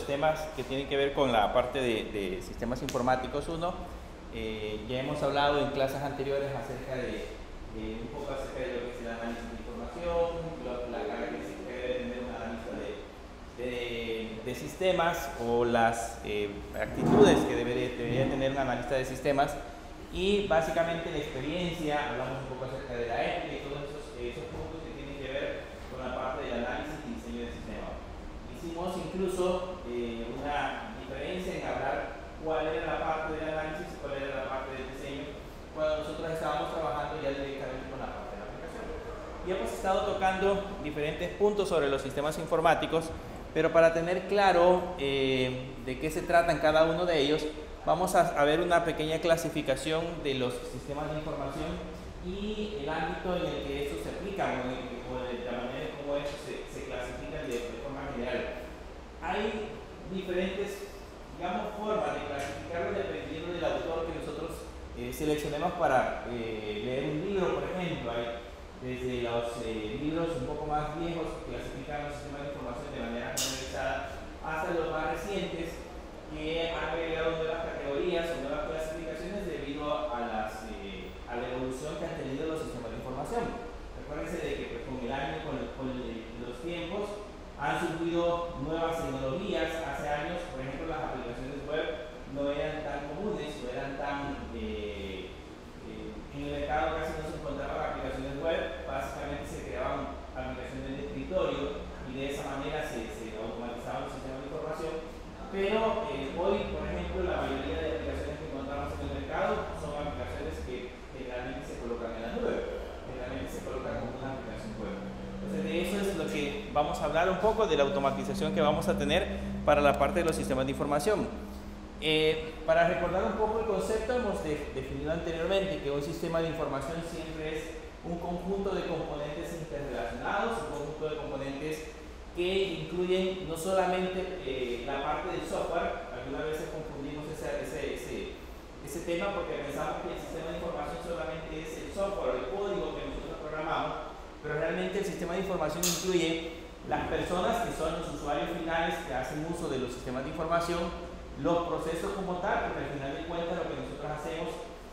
los temas que tienen que ver con la parte de sistemas informáticos 1. Ya hemos hablado en clases anteriores acerca un poco acerca de lo que es el análisis de información, la característica que debe tener un analista de sistemas o las actitudes que debería tener un analista de sistemas, y básicamente la experiencia, hablamos un poco acerca de la ética y todos esos puntos que tienen que ver con la parte del análisis y diseño de sistemas. Hicimos incluso una diferencia en hablar cuál era la parte del análisis y cuál era la parte del diseño cuando nosotros estábamos trabajando ya directamente con la parte de la aplicación. Y hemos estado tocando diferentes puntos sobre los sistemas informáticos, pero para tener claro de qué se tratan cada uno de ellos, vamos a ver una pequeña clasificación de los sistemas de información y el ámbito en el que estos se aplican o de la manera en cómo estos se clasifican de forma general. Hay diferentes, digamos, formas de clasificarlo dependiendo del autor que nosotros seleccionemos para leer un libro, por ejemplo. Hay desde los libros un poco más viejos que clasifican los sistemas de información de manera generalizada hasta los más recientes que han agregado nuevas categorías o nuevas clasificaciones debido a la evolución que han tenido los sistemas de información. Recuérdense de que pues, con el año, con los tiempos, han surgido nuevas tecnologías. Hace años, por ejemplo, las aplicaciones web no eran tan comunes, no eran tan... en el mercado casi no se encontraban aplicaciones web, básicamente se creaban aplicaciones de escritorio y de esa manera se automatizaban los sistemas de información. Pero hoy, por ejemplo, la mayoría de aplicaciones que encontramos en el mercado son aplicaciones que generalmente se colocan en la nube, generalmente se colocan como una aplicación web. Entonces, de eso es lo que vamos a hablar un poco, de la automatización que vamos a tener para la parte de los sistemas de información. Para recordar un poco el concepto, hemos definido anteriormente que un sistema de información siempre es un conjunto de componentes interrelacionados, un conjunto de componentes que incluyen no solamente la parte del software. Algunas veces confundimos ese tema porque pensamos que el sistema de información solamente es el software, el código que nosotros programamos, pero realmente el sistema de información incluye las personas que son los usuarios finales que hacen uso de los sistemas de información, los procesos como tal, porque al final de cuentas lo que nosotros hacemos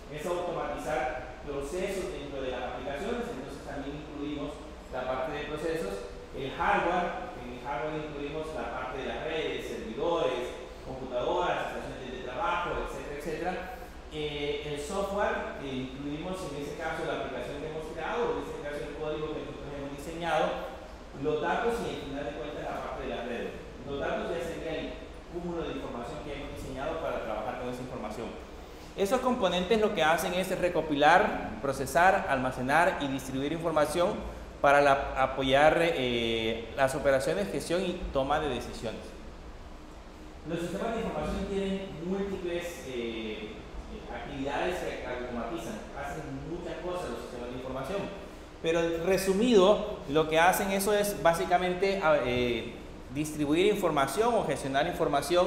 es automatizar procesos dentro de las aplicaciones. Entonces también incluimos la parte de procesos, el hardware. En el hardware incluimos la parte de las redes, servidores, computadoras, estaciones de trabajo, etcétera, etcétera. El software, incluimos en ese caso la aplicación que hemos creado, en este caso el código que nosotros hemos diseñado, los datos y al final de cuentas la parte de las redes. Los datos ya sería el cúmulo de información que hemos diseñado para trabajar con esa información. Esos componentes lo que hacen es recopilar, procesar, almacenar y distribuir información para apoyar las operaciones, gestión y toma de decisiones. Los sistemas de información tienen múltiples actividades que automatizan, hacen muchas cosas los sistemas de información, pero resumido, lo que hacen eso es básicamente distribuir información o gestionar información,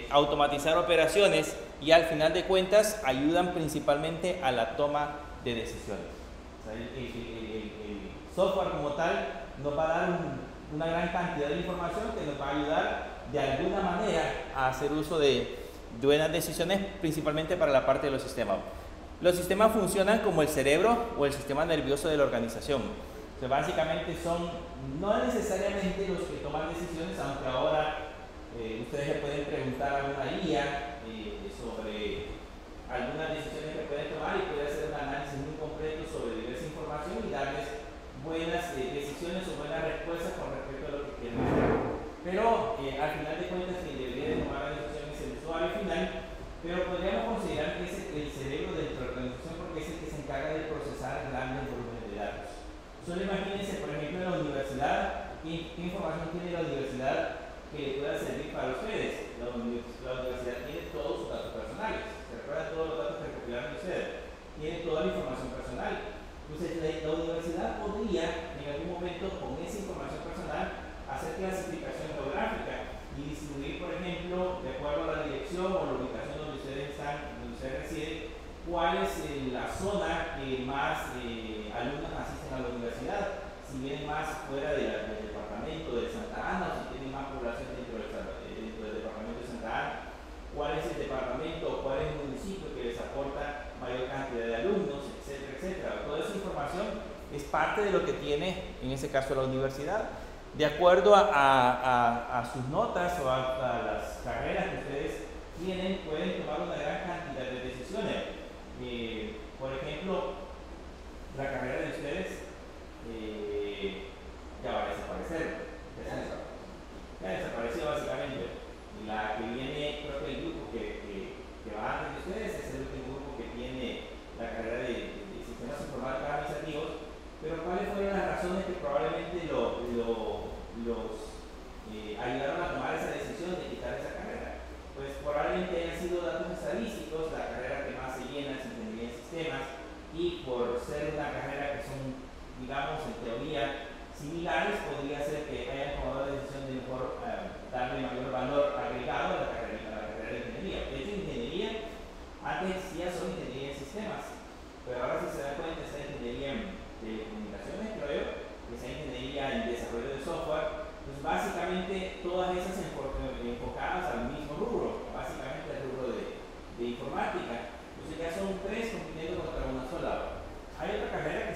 automatizar operaciones y al final de cuentas ayudan principalmente a la toma de decisiones. O sea, el software como tal nos va a dar una gran cantidad de información que nos va a ayudar de alguna manera a hacer uso de buenas decisiones, principalmente para la parte de los sistemas. Los sistemas funcionan como el cerebro o el sistema nervioso de la organización. O sea, básicamente son no necesariamente los que toman decisiones, aunque ahora ustedes le pueden preguntar a alguna IA sobre algunas decisiones que pueden tomar y puede hacer un análisis muy completo sobre diversa información y darles buenas decisiones o buenas respuestas con respecto a lo que quieren hacer. Pero al final de cuentas quien debería de tomar la decisión es el usuario final, pero podríamos considerar que es el cerebro de la organización porque es el que se encarga de procesar grandes volúmenes de datos. Solo imagínense, por ejemplo, en la universidad, ¿qué información tiene la universidad que le pueda servir para ustedes? La universidad tiene todos sus datos personales. ¿Se recuerdan todos los datos que recopilaron ustedes? Tiene toda la información personal. Entonces, la universidad podría, en algún momento, con esa información personal, hacer clasificación geográfica y distribuir, por ejemplo, de acuerdo a la dirección o la ubicación donde ustedes están, donde ustedes residen, cuál es la zona que más alumnos asisten a la universidad, si vienen más fuera del departamento de Santa Ana o si tienen más población dentro del de lo que tiene, en ese caso, la universidad. De acuerdo a sus notas o a las carreras que ustedes tienen, pueden tomar una gran cantidad de decisiones. Por ejemplo, la carrera de ustedes ya va a desaparecer. Ya desapareció básicamente. Y la que viene, creo que el grupo que va antes de ustedes es el último grupo que tiene la carrera de sistemas informáticos administrativos. Pero ¿cuáles fueron las razones que probablemente los ayudaron a tomar esa decisión de quitar esa carrera? Pues probablemente hayan sido datos estadísticos. La carrera que más se llena es ingeniería en sistemas, y por ser una carrera que son, digamos, en teoría similares, podría ser que hayan tomado la decisión de mejor darle mayor valor agregado a la carrera de ingeniería. De hecho, ingeniería antes existía solo ingeniería en sistemas, pero ahora, si se dan cuenta, está ingeniería en telecomunicaciones, creo yo, que está ingeniería en desarrollo de software. Pues básicamente todas esas enfocadas al mismo rubro, básicamente al rubro de informática. Entonces ya son tres compitiendo contra una sola. Hay otra carrera que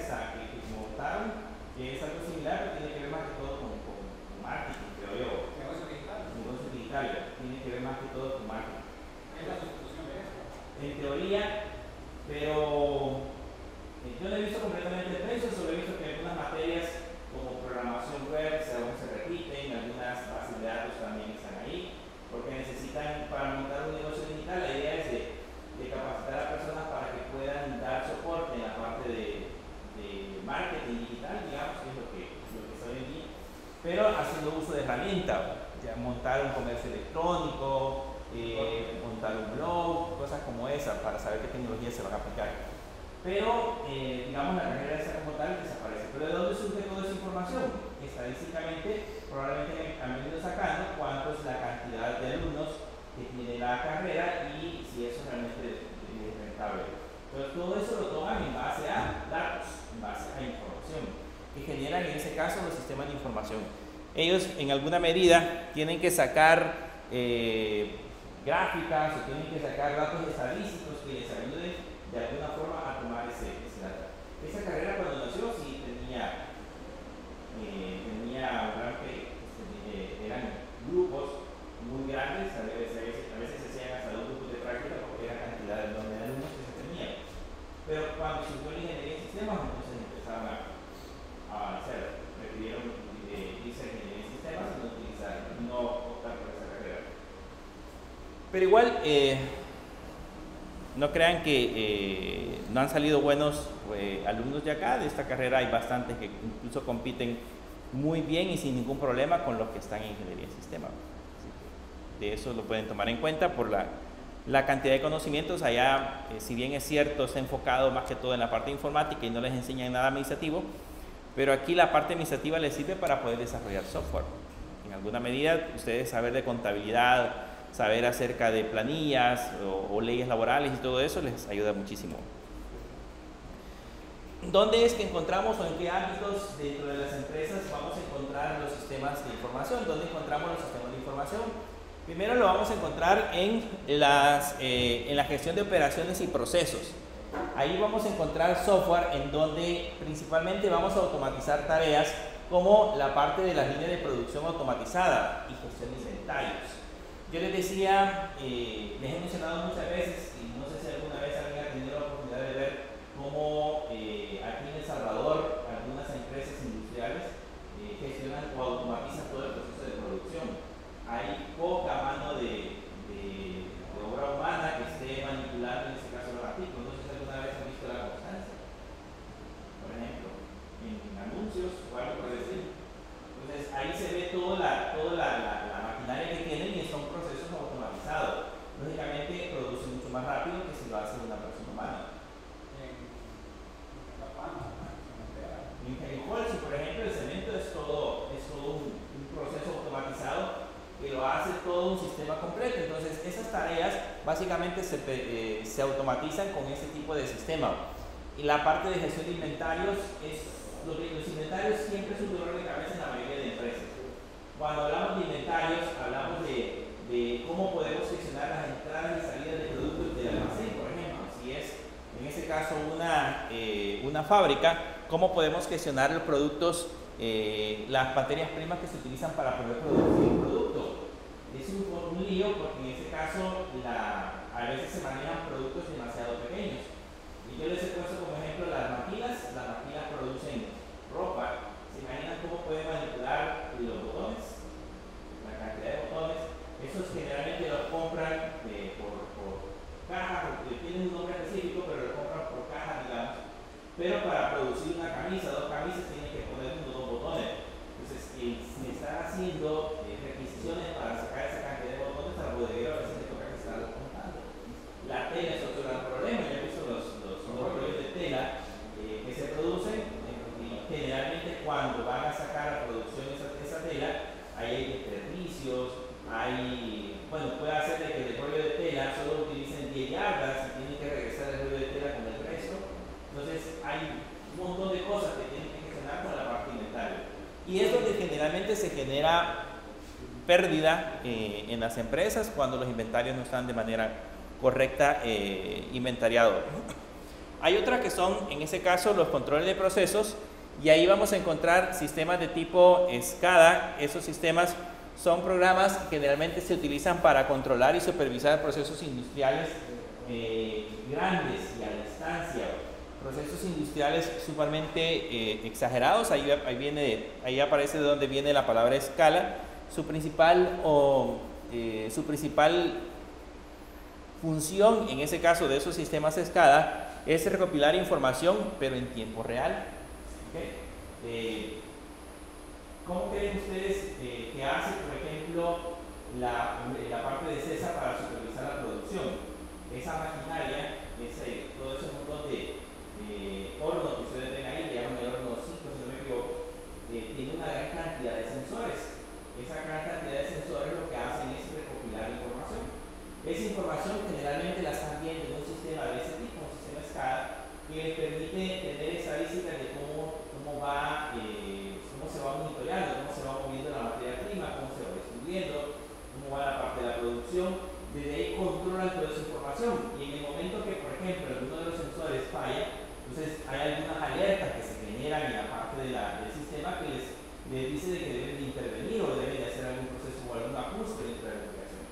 montaron, que es algo similar, pero tiene que ver más que todo con marketing, creo yo. Negocio digital. Negocio digital, tiene que ver más que todo con marketing. ¿Es la sustitución de esto? En teoría, pero yo no he visto completamente el precio, solo he visto que algunas materias como programación web aún se repiten, algunas bases de datos también están ahí, porque necesitan, para montar un negocio digital, la idea es de capacitar a personas para que puedan dar soporte en la parte de marketing digital, digamos, que es lo que está hoy en día, pero haciendo uso de herramientas, ya montar un comercio electrónico, montar un blog, cosas como esa, para saber qué tecnologías se van a aplicar. Pero, digamos, la carrera esa como tal desaparece. ¿Pero de dónde surge toda esa información? Estadísticamente, probablemente han venido sacando cuánto es la cantidad de alumnos que tiene la carrera y si eso realmente es rentable. Entonces, todo eso lo toman en base a datos, en base a información, que generan en ese caso los sistemas de información. Ellos, en alguna medida, tienen que sacar gráficas o tienen que sacar datos estadísticos que les ayuden de alguna forma a tomar ese dato. Esa carrera, cuando nació, sí tenía eran grupos muy grandes, a veces se hacían hasta 2 grupos de práctica porque era cantidad enorme de alumnos que se tenían. Pero cuando surgió la ingeniería en sistemas, entonces empezaron a avanzar, prefirieron irse a ingeniería en sistemas y no optar por esa carrera. Pero igual, no crean que no han salido buenos alumnos de acá. De esta carrera hay bastantes que incluso compiten muy bien y sin ningún problema con los que están en ingeniería en sistemas. De eso lo pueden tomar en cuenta por la cantidad de conocimientos. Allá, si bien es cierto, está enfocado más que todo en la parte informática y no les enseñan nada administrativo, pero aquí la parte administrativa les sirve para poder desarrollar software. En alguna medida, ustedes saber de contabilidad, saber acerca de planillas o leyes laborales y todo eso les ayuda muchísimo. ¿Dónde es que encontramos o en qué ámbitos dentro de las empresas vamos a encontrar los sistemas de información? ¿Dónde encontramos los sistemas de información? Primero lo vamos a encontrar en la gestión de operaciones y procesos. Ahí vamos a encontrar software en donde principalmente vamos a automatizar tareas como la parte de las líneas de producción automatizada y gestión de inventarios. Yo les decía, les he mencionado muchas veces, y no sé si alguna vez alguien ha tenido la oportunidad de ver cómo aquí en El Salvador algunas empresas industriales gestionan o automatizan todo el proceso de producción. Hay poca mano de obra humana que esté manipulando en este caso los artículos. No sé si alguna vez han visto la constancia, por ejemplo, en anuncios o algo por decir. Entonces ahí se ve toda la maquinaria que tienen y son procesos automatizados. Lógicamente produce mucho más rápido que si lo hace una persona humana. En Holcim, por ejemplo, el cemento es todo un proceso automatizado que lo hace todo un sistema completo. Entonces esas tareas básicamente se automatizan con ese tipo de sistema. Y la parte de gestión de inventarios los inventarios siempre es un dolor de cabeza en la mayoría de empresas. Cuando hablamos de inventarios, hablamos de cómo podemos gestionar las entradas y salidas de productos del almacén, por ejemplo. Si es, en este caso, una fábrica, cómo podemos gestionar los productos, las materias primas que se utilizan para poder producir un producto. Es un lío porque en ese caso a veces se manejan productos demasiado pequeños. Y yo les he puesto como ejemplo las maquilas producen ropa. ¿Se imaginan cómo pueden manipular los botones? La cantidad de botones. Esos generalmente los compran por caja, porque tienen un nombre específico, pero lo compran por caja, digamos. Pero para producir una camisa, 2 camisas, tienen que poner 2 botones. Entonces, si están haciendo requisiciones para sacar esa cantidad de botones, al bodeguero a veces le toca que estarlo contando. La tela es otro gran problema. Ya he visto los rollos de tela que se producen, y generalmente cuando van a sacar a producción esa tela, ahí hay desperdicios, puede hacer de que el rollo de tela solo utilicen 10 yardas y tienen que regresar el rollo de tela con el resto. Entonces hay un montón de cosas que tienen que gestionar con la parte inventario. Y es donde generalmente se genera pérdida en las empresas cuando los inventarios no están de manera correcta inventariados. Hay otras que son, en ese caso, los controles de procesos, y ahí vamos a encontrar sistemas de tipo SCADA. Esos sistemas son programas que generalmente se utilizan para controlar y supervisar procesos industriales grandes y a distancia. Procesos industriales sumamente exagerados. Ahí aparece de dónde viene la palabra escala. Su principal función, en ese caso de esos sistemas SCADA, es recopilar información, pero en tiempo real. ¿Okay? ¿Cómo creen ustedes que hace, por ejemplo, la parte de CESA para supervisar la producción? Esa maquinaria, todo ese montón de hornos que ustedes ven ahí, le llaman el horno 5, si no me equivoco, tiene una gran cantidad de sensores. Esa gran cantidad de sensores lo que hacen es recopilar información. Esa información generalmente la están viendo en un sistema de ese tipo, un sistema SCADA, que les permite tener estadísticas de cómo se va monitoreando, cómo se va moviendo la materia prima, cómo se va distribuyendo, cómo va la parte de la producción. Desde ahí controlan toda esa información. Y en el momento que, por ejemplo, alguno de los sensores falla, entonces hay algunas alertas que se generan en la parte del sistema que les dice de que deben de intervenir o deben de hacer algún proceso o algún ajuste dentro de la aplicación.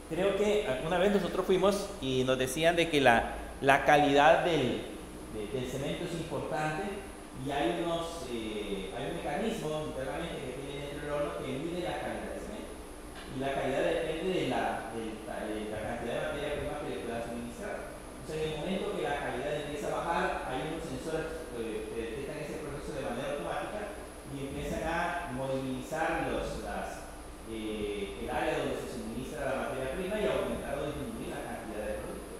Creo que alguna vez nosotros fuimos y nos decían de que la calidad del cemento es importante, y hay un mecanismo internamente que tiene dentro del horno que mide la calidad del cemento, y la calidad depende de la cantidad de materia prima que le pueda suministrar. Entonces, en el momento que la calidad empieza a bajar, hay unos sensores que detectan ese proceso de manera automática y empiezan a movilizar el área donde se suministra la materia prima y aumentar o disminuir la cantidad de producto.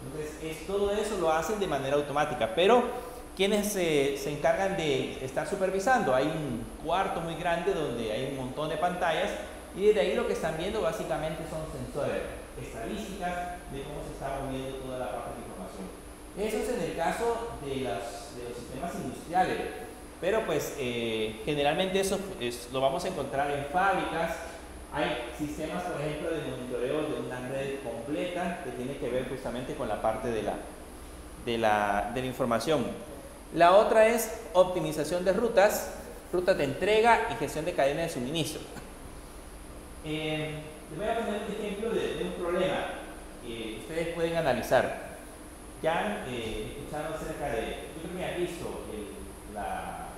Entonces, todo eso lo hacen de manera automática, pero ¿quiénes se encargan de estar supervisando? Hay un cuarto muy grande donde hay un montón de pantallas, y desde ahí lo que están viendo básicamente son sensores, estadísticas de cómo se está moviendo toda la parte de información. Eso es en el caso de los sistemas industriales, pero pues generalmente eso lo vamos a encontrar en fábricas. Hay sistemas, por ejemplo, de monitoreo de una red completa que tiene que ver justamente con la parte de la información. La otra es optimización de rutas de entrega y gestión de cadena de suministro. Les voy a poner un ejemplo de un problema que ustedes pueden analizar. Ya han escuchado acerca yo creo que han visto la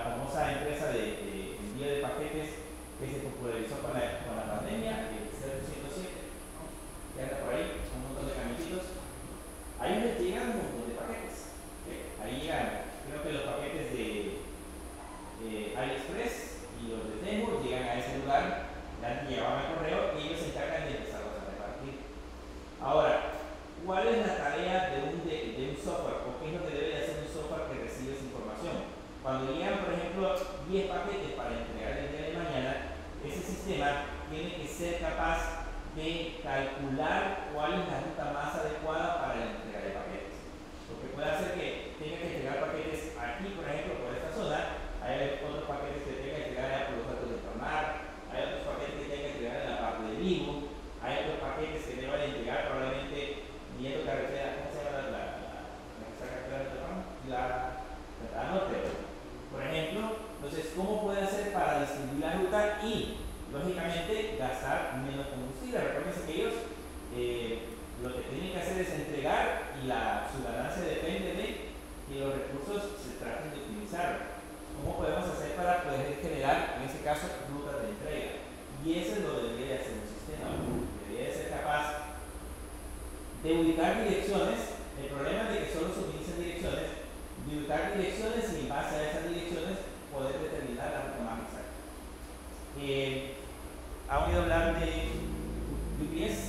famosa empresa de envío de paquetes que se popularizó con la pandemia, el 0.107, que anda por ahí, un montón de camioncitos. Ahí les llegan un montón de paquetes. Ahí llegan, creo que los paquetes de AliExpress y los de Temu llegan a ese lugar, ya llevaban el correo y ellos se encargan de empezarlos a repartir. Ahora, ¿cuál es la tarea de un software? ¿O qué es lo que debe de hacer un software que recibe esa información? Cuando llegan, por ejemplo, 10 paquetes para entregar el día de mañana, ese sistema tiene que ser capaz de calcular cuál es la ruta más adecuada para la entrega de paquetes. Porque puede hacer que tenga que entregar paquetes aquí, por ejemplo, por esta zona, hay otros paquetes que tenga que entregar por los datos de Tornar, hay otros paquetes que tenga que entregar en la parte de Vigo, hay otros paquetes que deban entregar probablemente yendo carretera, ¿cómo se llama la que está acá ruta y, lógicamente, gastar menos combustible. Recuerden que ellos lo que tienen que hacer es entregar y su ganancia depende de que los recursos se traten de optimizar. ¿Cómo podemos hacer para poder generar, en ese caso, rutas de entrega? Y eso es lo que debería de hacer un sistema. Debería de ser capaz de ubicar direcciones. El problema de que solo se utilizan direcciones, de ubicar direcciones y en base a esas direcciones poder determinar la ruta más exacta. ¿Ha oído hablar de UPS?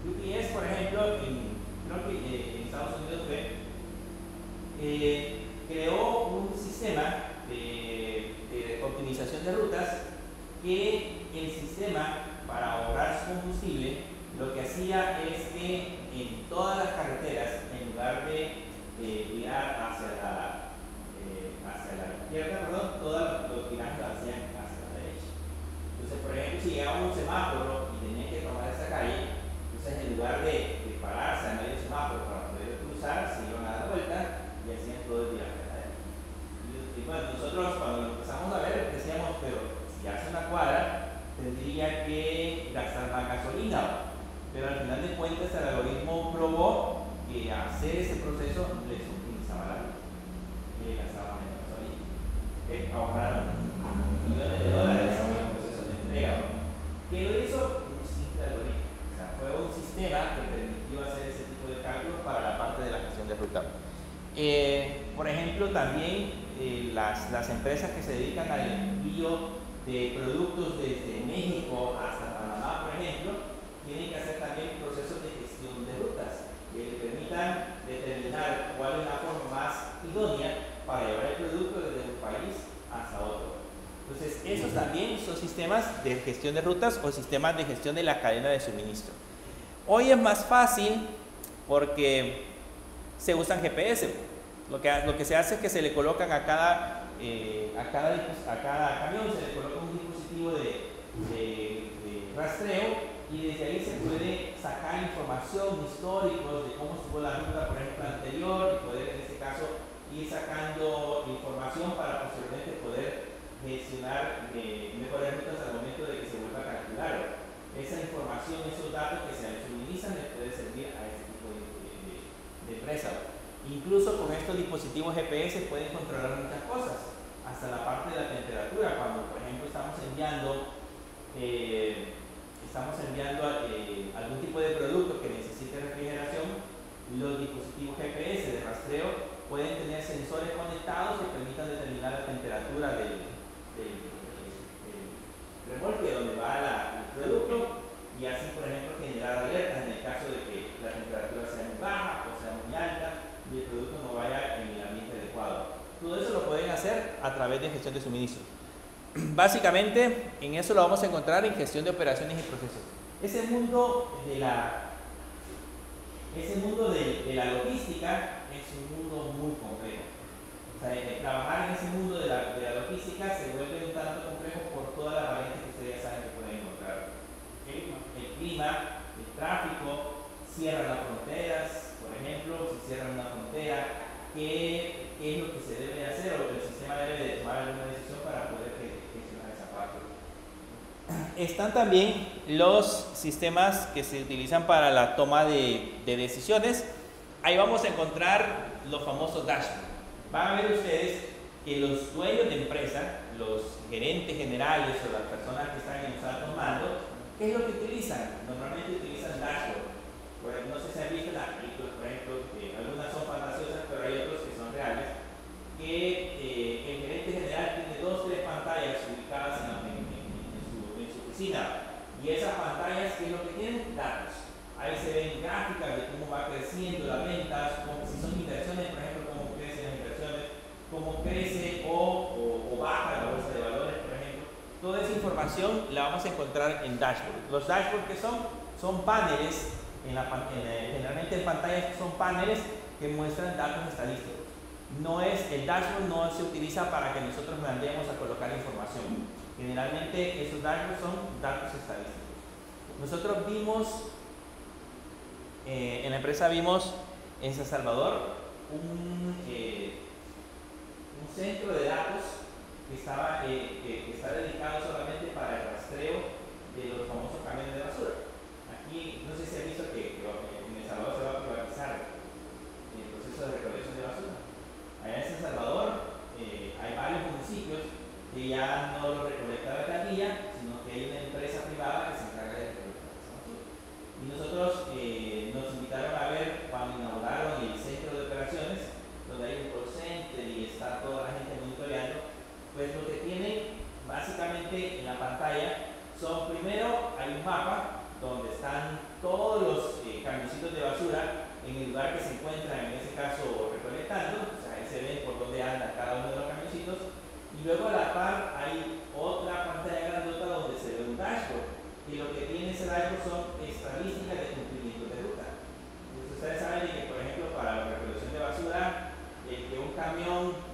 UPS, por ejemplo, creo que en Estados Unidos creó un sistema de optimización de rutas que el sistema, para ahorrar su combustible, lo que hacía es que en todas las carreteras, en lugar de virar hacia la izquierda, todos los virajes lo hacían hacia la derecha. Entonces, por ejemplo, si llegaba un semáforo y tenía que tomar esa calle, entonces en lugar de pararse en medio del semáforo para poder cruzar, se iban a dar vuelta y hacían todo el viraje a la derecha. Y bueno, nosotros cuando lo empezamos a ver decíamos, pero si hace una cuadra, tendría que gastar más gasolina. Pero al final de cuentas el algoritmo probó que hacer ese proceso les optimizaba la ruta y le gastaba menos gasolina. Ahorraron millones de dólares en el proceso de entrega. ¿Qué lo hizo? Un simple algoritmo. O sea, fue un sistema que permitió hacer ese tipo de cálculos para la parte de la gestión de ruta. Por ejemplo, también las empresas que se dedican al envío de productos desde México hasta Panamá, por ejemplo, tienen que hacer también procesos de gestión de rutas que les permitan determinar cuál es la forma más idónea para llevar el producto desde un país hasta otro. Entonces, esos también son sistemas de gestión de rutas o sistemas de gestión de la cadena de suministro. Hoy es más fácil porque se usan GPS. Lo que se hace es que se le colocan a cada camión se le coloca un dispositivo de rastreo y desde ahí se puede sacar información, históricos de cómo estuvo la ruta, por ejemplo, anterior, y poder en este caso ir sacando información para posteriormente poder gestionar mejores rutas al momento de que se vuelva a calcular. Esa información, esos datos que se suministran les puede servir a este tipo de empresas. Incluso con estos dispositivos GPS pueden controlar muchas cosas, hasta la parte de la temperatura. Cuando, por ejemplo, estamos enviando algún tipo de producto que necesite refrigeración, los dispositivos GPS de rastreo pueden tener sensores conectados que permitan determinar la temperatura del remolque donde va el producto y así, por ejemplo, generar alertas en el caso de que la temperatura sea muy baja o sea muy alta y el producto no vaya en el ambiente adecuado. Todo eso lo pueden hacer a través de gestión de suministro. Básicamente, en eso lo vamos a encontrar en gestión de operaciones y procesos. Ese mundo de la logística es un mundo muy complejo. O sea, trabajar en ese mundo de la logística se vuelve un tanto complejo por todas las variantes que ustedes ya saben que pueden encontrar. El clima, el tráfico, cierran las fronteras, por ejemplo, si cierran una frontera, ¿qué es lo que se debe hacer o el sistema debe de tomar alguna decisión para poder gestionar esa parte? Están también los sistemas que se utilizan para la toma de decisiones. Ahí vamos a encontrar los famosos dashboards. Van a ver ustedes que los dueños de empresa, los gerentes generales o las personas que están en los altos mandos, ¿qué es lo que utilizan? Normalmente utilizan dashboards. No sé si han visto las películas, por ejemplo, algunas son fantasiosas, pero hay otros que son reales, que el gerente general tiene 2 o 3 pantallas ubicadas en su oficina, y esas pantallas, ¿qué es lo que tienen? Datos. Ahí se ven gráficas de cómo va creciendo las ventas, si son inversiones, por ejemplo, cómo crecen las inversiones, cómo crece o baja la bolsa de valores, por ejemplo. Toda esa información la vamos a encontrar en dashboards. Los dashboards que son paneles, generalmente en pantallas son paneles que muestran datos estadísticos. El dashboard no se utiliza para que nosotros mandemos a colocar información. Generalmente esos dashboards son datos estadísticos. Nosotros vimos, en la empresa vimos en San Salvador un centro de datos que está dedicado solamente para el rastreo de los famosos camiones de basura. Aquí, no sé si han visto que en El Salvador se va a privatizar el proceso de recolección de basura. Allá en San Salvador hay varios municipios que ya no lo recolecta la alcaldía, sino que hay una empresa privada que se encarga de recolectar esa basura. Y nosotros nos invitaron a ver cuando inauguraron el centro de operaciones, donde hay un call center y está toda la gente monitoreando. Pues lo que tienen básicamente en la pantalla son, primero hay un mapa donde están todos los camioncitos de basura en el lugar que se encuentran, en ese caso recolectando, o sea, ahí se ven por dónde anda cada uno de los camioncitos, y luego a la par hay otra pantalla grandota donde se ve un dashboard, y lo que tiene ese dashboard son estadísticas de cumplimiento de ruta. Entonces ustedes saben que, por ejemplo, para la recolección de basura, que un camión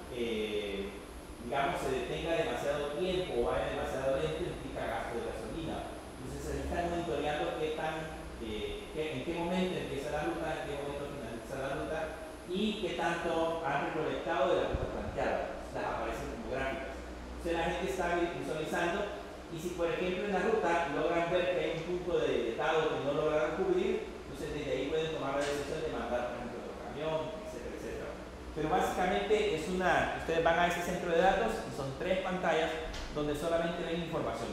digamos, se detenga demasiado tiempo o vaya demasiado lento, implica gasto de gasolina. Entonces se están monitoreando en qué momento empieza la ruta, en qué momento finaliza la ruta y qué tanto han recolectado de la ruta planteada. Las aparecen como gráficas. Entonces la gente está visualizando y si por ejemplo en la ruta logran ver que hay un punto de dado que no lograron cubrir, entonces desde ahí pueden tomar la decisión de mandar, por ejemplo, otro camión, etcétera, etcétera. Pero básicamente ustedes van a ese centro de datos y son 3 pantallas donde solamente ven información.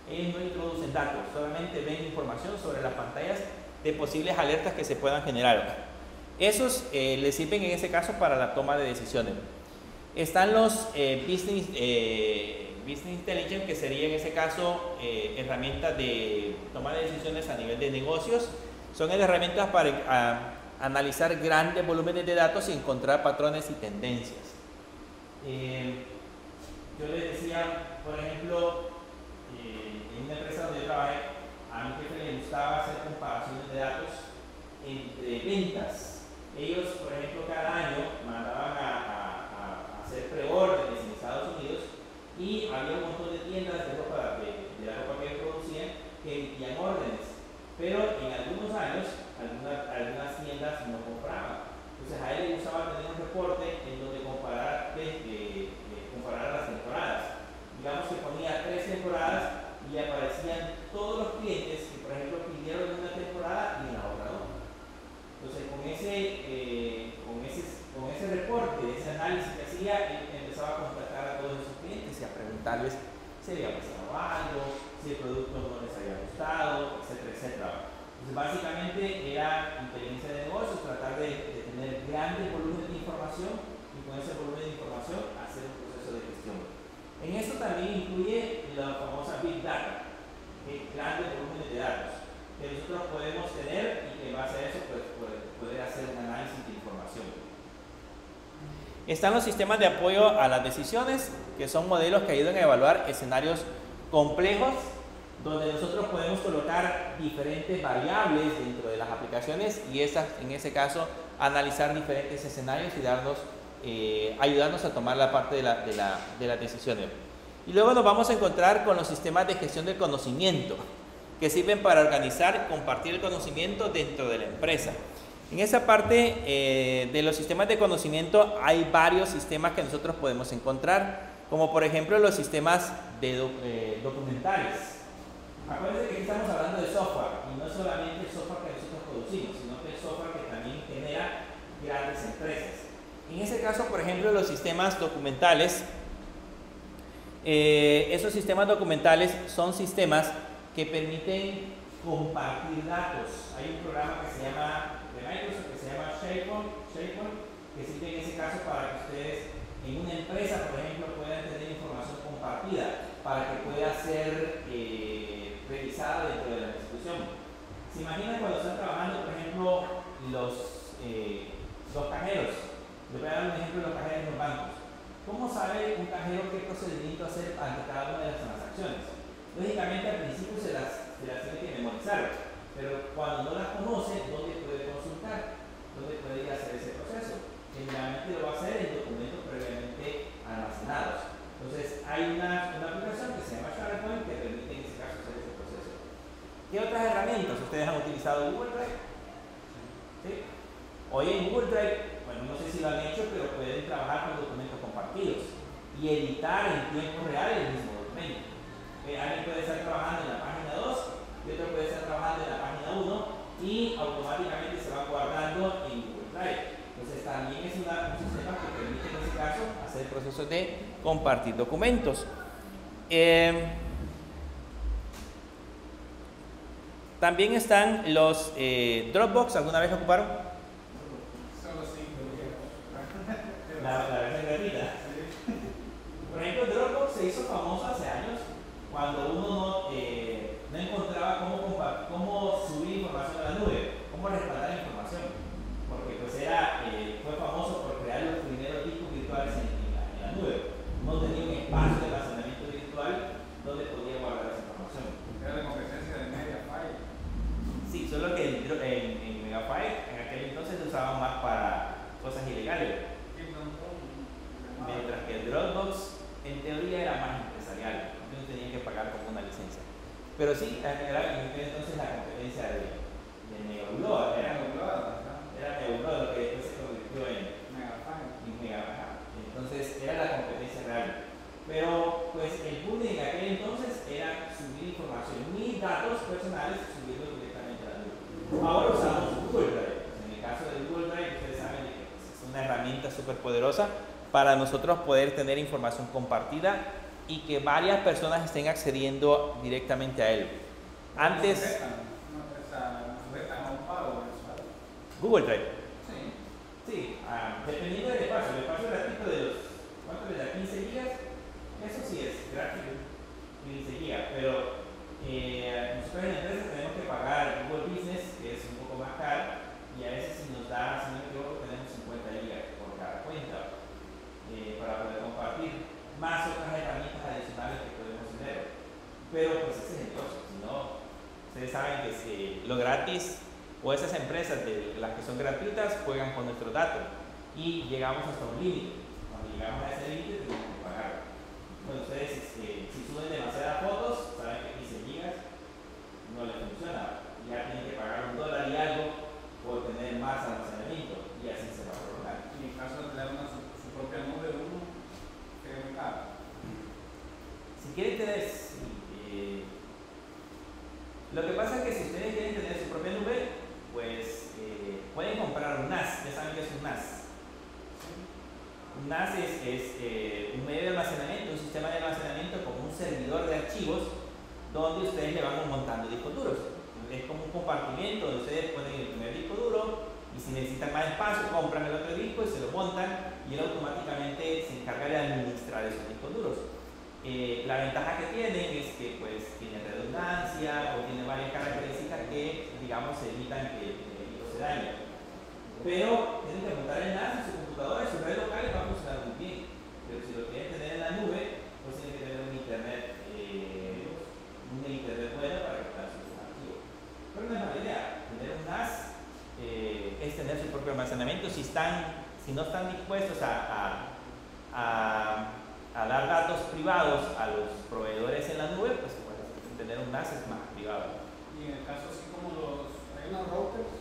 Ellos no introducen datos, solamente ven información sobre las pantallas de posibles alertas que se puedan generar. Esos les sirven en ese caso para la toma de decisiones. Están los business intelligence, que sería en ese caso herramientas de toma de decisiones a nivel de negocios. Son herramientas para analizar grandes volúmenes de datos y encontrar patrones y tendencias. Yo les decía, por ejemplo, en una empresa donde yo trabajé, a mi jefe le gustaba hacer comparaciones de datos entre ventas. Ellos, por ejemplo, cada año mandaban a hacer preórdenes en Estados Unidos y había un montón de tiendas de la ropa que ellos producían que emitían órdenes, pero en algunos años algunas tiendas no compraban. Entonces a él le gustaba tener un reporte en donde comparar las temporadas. Digamos que ponía 3 temporadas y le aparecían todos los clientes que, por ejemplo, pidieron en una temporada y en la otra no. Entonces con ese reporte, ese análisis que hacía, él empezaba a contactar a todos esos clientes y a preguntarles si había pasado algo, si el producto no les había gustado, etcétera, etcétera. Entonces básicamente era inteligencia de negocios, tratar de tener grandes volúmenes de información y con ese volumen de información hacer un proceso de gestión. En esto también incluye la famosa Big Data, grandes volúmenes de datos que nosotros podemos tener y que en base a eso pues, poder hacer un análisis de información. Están los sistemas de apoyo a las decisiones, que son modelos que ayudan a evaluar escenarios complejos, donde nosotros podemos colocar diferentes variables dentro de las aplicaciones y en ese caso analizar diferentes escenarios y ayudarnos a tomar la parte de las decisiones. Y luego nos vamos a encontrar con los sistemas de gestión del conocimiento, que sirven para organizar y compartir el conocimiento dentro de la empresa. En esa parte de los sistemas de conocimiento hay varios sistemas que nosotros podemos encontrar, como por ejemplo los sistemas documentales. Acuérdense que aquí estamos hablando de software, y no es solamente el software que nosotros producimos, sino que el software que también genera grandes empresas. En ese caso, por ejemplo, los sistemas documentales, esos sistemas documentales son sistemas que permiten compartir datos. Hay un programa que se llama, de Microsoft, que se llama SharePoint, que sirve en ese caso para que ustedes en una empresa, por ejemplo, puedan tener información compartida para que pueda ser revisada dentro de la institución. ¿Se imaginan cuando están trabajando, por ejemplo, los cajeros? Les voy a dar un ejemplo de los cajeros en los bancos. ¿Cómo sabe un cajero qué procedimiento hacer ante cada una de las transacciones? Lógicamente al principio se las tiene que memorizar, pero cuando no las conoce, ¿dónde puede consultar? ¿Dónde puede ir a hacer ese proceso? Generalmente lo va a hacer en documentos previamente almacenados. Entonces hay una aplicación que se llama SharePoint que permite en ese caso hacer ese proceso. ¿Qué otras herramientas? ¿Ustedes han utilizado Google Drive? ¿Sí? Hoy en Google Drive, bueno, no sé si lo han hecho, pero pueden trabajar con documentos compartidos. Y y editar en tiempo real el mismo documento. Alguien puede estar trabajando en la página 2 y otro puede estar trabajando en la página 1 y automáticamente se va guardando en Google Drive. Entonces también es un sistema que permite en ese caso hacer procesos de compartir documentos. También están los Dropbox. ¿Alguna vez lo ocuparon? Solo 5 días. La versión gratuita. Por ejemplo, Dropbox se hizo famoso hace años cuando uno no encontraba cómo subir información a la nube, cómo respaldar información. Porque pues fue famoso por crear los primeros discos virtuales en la nube. No tenía un espacio de almacenamiento virtual donde podía guardar esa información. Era la competencia de Mediafire. Sí, solo que en Megabyte en aquel entonces se usaba más para cosas ilegales. Mientras que el Dropbox en teoría era más empresarial, no tenía que pagar como una licencia. Pero sí, era en aquel entonces la competencia de Neobloa, era Neobloa lo que después se convirtió en Megabyte. Entonces era la competencia real. Pero pues el boom en aquel entonces era subir información, mis datos personales, subirlos directamente a la nube. Ahora usamos Google Drive. En el caso de Google Drive, ustedes saben que es una herramienta súper poderosa para nosotros poder tener información compartida y que varias personas estén accediendo directamente a él. Antes, Google Drive. Sí, dependiendo del espacio. El espacio gratuito de los, ¿cuánto le da? 15 gigas. Eso sí es gratuito, 15 gigas, pero nosotros en la empresa tenemos que pagar Google Business, que es un poco más caro, y a veces si nos da, si no me equivoco, tenemos 50 gigas por cada cuenta para poder compartir, más otras herramientas adicionales que podemos tener. Pero pues ese es el negocio, si no, ustedes saben que lo gratis o esas empresas de las que son gratuitas juegan con nuestros datos y llegamos hasta un límite. Cuando llegamos a ese límite tenemos que pagar. Bueno, ustedes si suben demasiadas fotos, saben que 15 gigas no les funciona. Ya tienen que pagar $1 y algo por tener más almacenamiento y así se va a prolongar. Y en caso de tener su propia nube, uno queda muy caro. Si quieren tener, lo que pasa es que si ustedes quieren tener su propia nube, pues pueden comprar un NAS. Ya saben que es un NAS. Un NAS es un medio de almacenamiento, un sistema de almacenamiento como un servidor de archivos donde ustedes le van montando discos duros. Es como un compartimiento donde ustedes ponen el primer disco duro y si necesitan más espacio compran el otro disco y se lo montan y él automáticamente se encarga de administrar esos discos duros. La ventaja que tienen es que pues tiene redundancia o tiene varias características que digamos evitan que el equipo se dañe. Pero tienen que montar el NAS en su computadora y su red local va a funcionar muy bien. Pero si lo quieren tener en la nube, pues tienen que tener un internet bueno para que puedan sus archivos. Pero no es mala idea. Tener un NAS es tener su propio almacenamiento. Si no están dispuestos a dar datos privados a los proveedores en la nube, pues tener un NAS es más privado. Y en el caso así como hay unos routers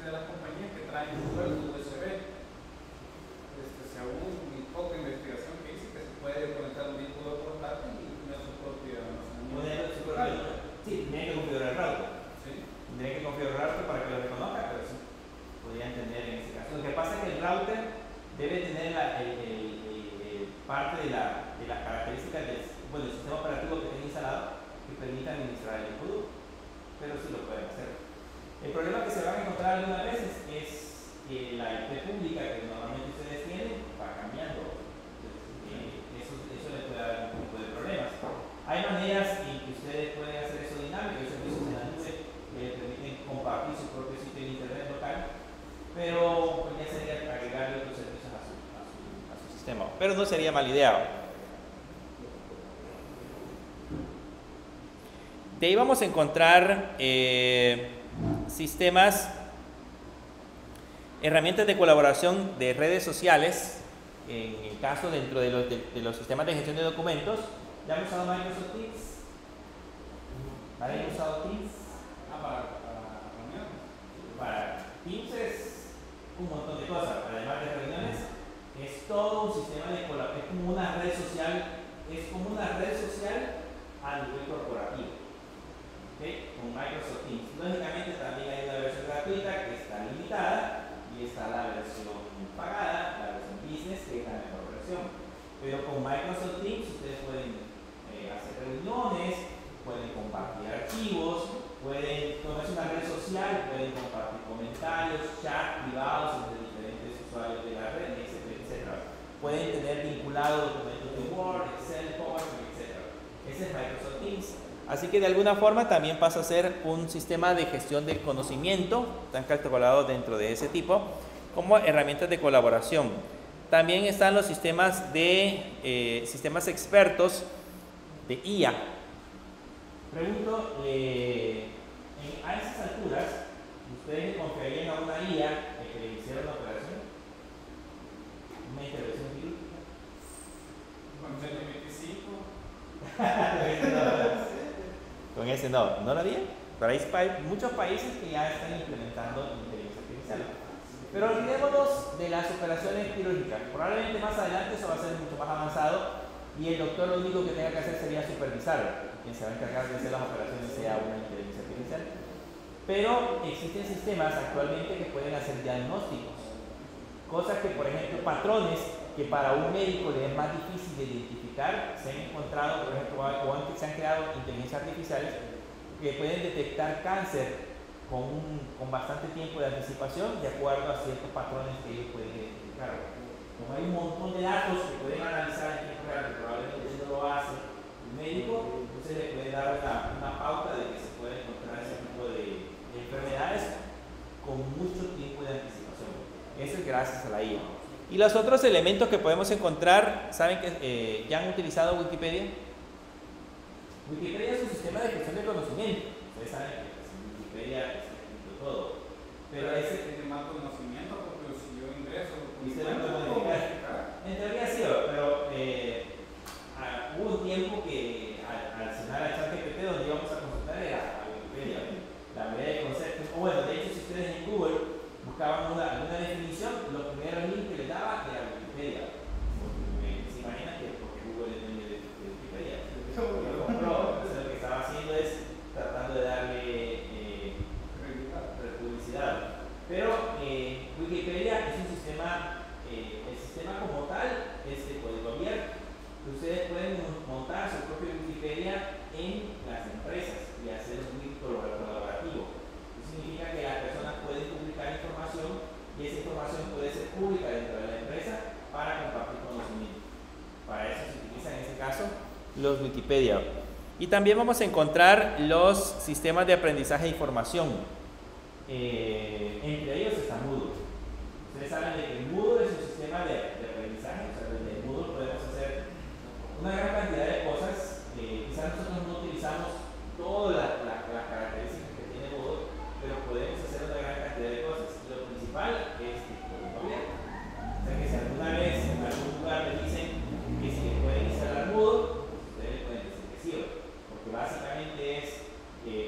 de las compañías que traen un puerto USB, según mi poca investigación que hice, que se puede conectar un disco de portátil y tener su propia almacenamiento. Sí, tienen que configurar el router. Sí. Tendría que configurar el router para que lo reconozca, pero sí, podrían tener en ese caso. Lo que pasa es que el router debe tener parte de las características del sistema operativo que tiene instalado que permita administrar el disco duro, pero sí lo pueden hacer. El problema que se van a encontrar algunas veces es que la IP pública que normalmente ustedes tienen va cambiando. Eso les puede dar un tipo de problemas. Hay maneras en que ustedes pueden hacer eso dinámico, hay servicios en la nube que les permiten compartir su propio sitio de internet local, pero pues ya sería agregarle otros servicios a su sistema. Pero no sería mala idea. De ahí vamos a encontrar sistemas, herramientas de colaboración de redes sociales. En el caso dentro de los sistemas de gestión de documentos, ya hemos usado Microsoft Teams. ¿Nadie ha usado Teams? Para reuniones. Para Teams es un montón de cosas, además de reuniones, es todo un sistema de colaboración, es como una red social, es como una red social a nivel corporativo, ¿okay? Con Microsoft Teams. Lógicamente también hay una versión gratuita que está limitada y está la versión pagada, la versión business, que es la mejor versión. Pero con Microsoft Teams ustedes pueden hacer reuniones, pueden compartir archivos, pueden, como es una red social, pueden compartir comentarios, chat privados entre diferentes usuarios de la red, etc. Pueden tener vinculados documentos de Word, Excel, PowerPoint, etc. Ese es Microsoft Teams. Así que de alguna forma también pasa a ser un sistema de gestión del conocimiento, tan calculado dentro de ese tipo, como herramientas de colaboración. También están los sistemas sistemas expertos de IA. Pregunto, a esas alturas, ¿ustedes le confiarían a una IA que le hiciera una operación? ¿Una intervención quirúrgica? Con ChatGPT 5. Con ese no lo harían. Pero hay muchos países que ya están implementando inteligencia artificial. Pero olvidémonos de las operaciones quirúrgicas. Probablemente más adelante eso va a ser mucho más avanzado y el doctor lo único que tenga que hacer sería supervisar. Quien se va a encargar de hacer las operaciones sea una inteligencia artificial. Pero existen sistemas actualmente que pueden hacer diagnósticos. Cosas que, por ejemplo, patrones que para un médico le es más difícil de identificar, se han encontrado, por ejemplo, o antes se han creado inteligencias artificiales que pueden detectar cáncer con bastante tiempo de anticipación de acuerdo a ciertos patrones que ellos pueden identificar. Como hay un montón de datos que pueden analizar en tiempo real, que probablemente no lo hace el médico, entonces le puede dar una pauta de que se puede encontrar ese tipo de enfermedades con mucho tiempo de anticipación. Eso es gracias a la IA. Y los otros elementos que podemos encontrar, ¿saben que ya han utilizado Wikipedia? Wikipedia es un sistema de gestión de conocimiento. Ustedes saben que en Wikipedia está escrito todo. Pero ese tiene más conocimiento porque si yo ingreso, y se lo puede modificar. En teoría sí, pero hubo un tiempo que al cenar a ChatGPT donde íbamos a consultar era a Wikipedia. La mayoría de conceptos, o bueno, de hecho si ustedes en Google buscaban alguna definición, los primeros links que les daba era Wikipedia. Se imaginan que porque Google es dueño de Wikipedia. Lo compró, entonces lo que estaba haciendo es tratando de darle publicidad. Pero Wikipedia es un sistema, el sistema como tal es de código abierto. Ustedes pueden montar su propia Wikipedia en las empresas y hacer un vínculo colaborativo. Eso significa que las personas pueden publicar información y esa información puede ser pública dentro de la empresa para compartir conocimiento. Para eso se utiliza en este caso los Wikipedia. Y también vamos a encontrar los sistemas de aprendizaje de información. Entre ellos está Moodle. Ustedes saben de que Moodle es un sistema de aprendizaje, o sea, desde Moodle podemos hacer una gran cantidad de cosas. Quizás nosotros no utilizamos todas las características que tiene Moodle, pero podemos hacer una gran cantidad de cosas. Lo principal es que código abierto. O sea que si alguna vez en algún lugar les dicen que si pueden instalar Moodle, ustedes pueden decir que sí, porque básicamente es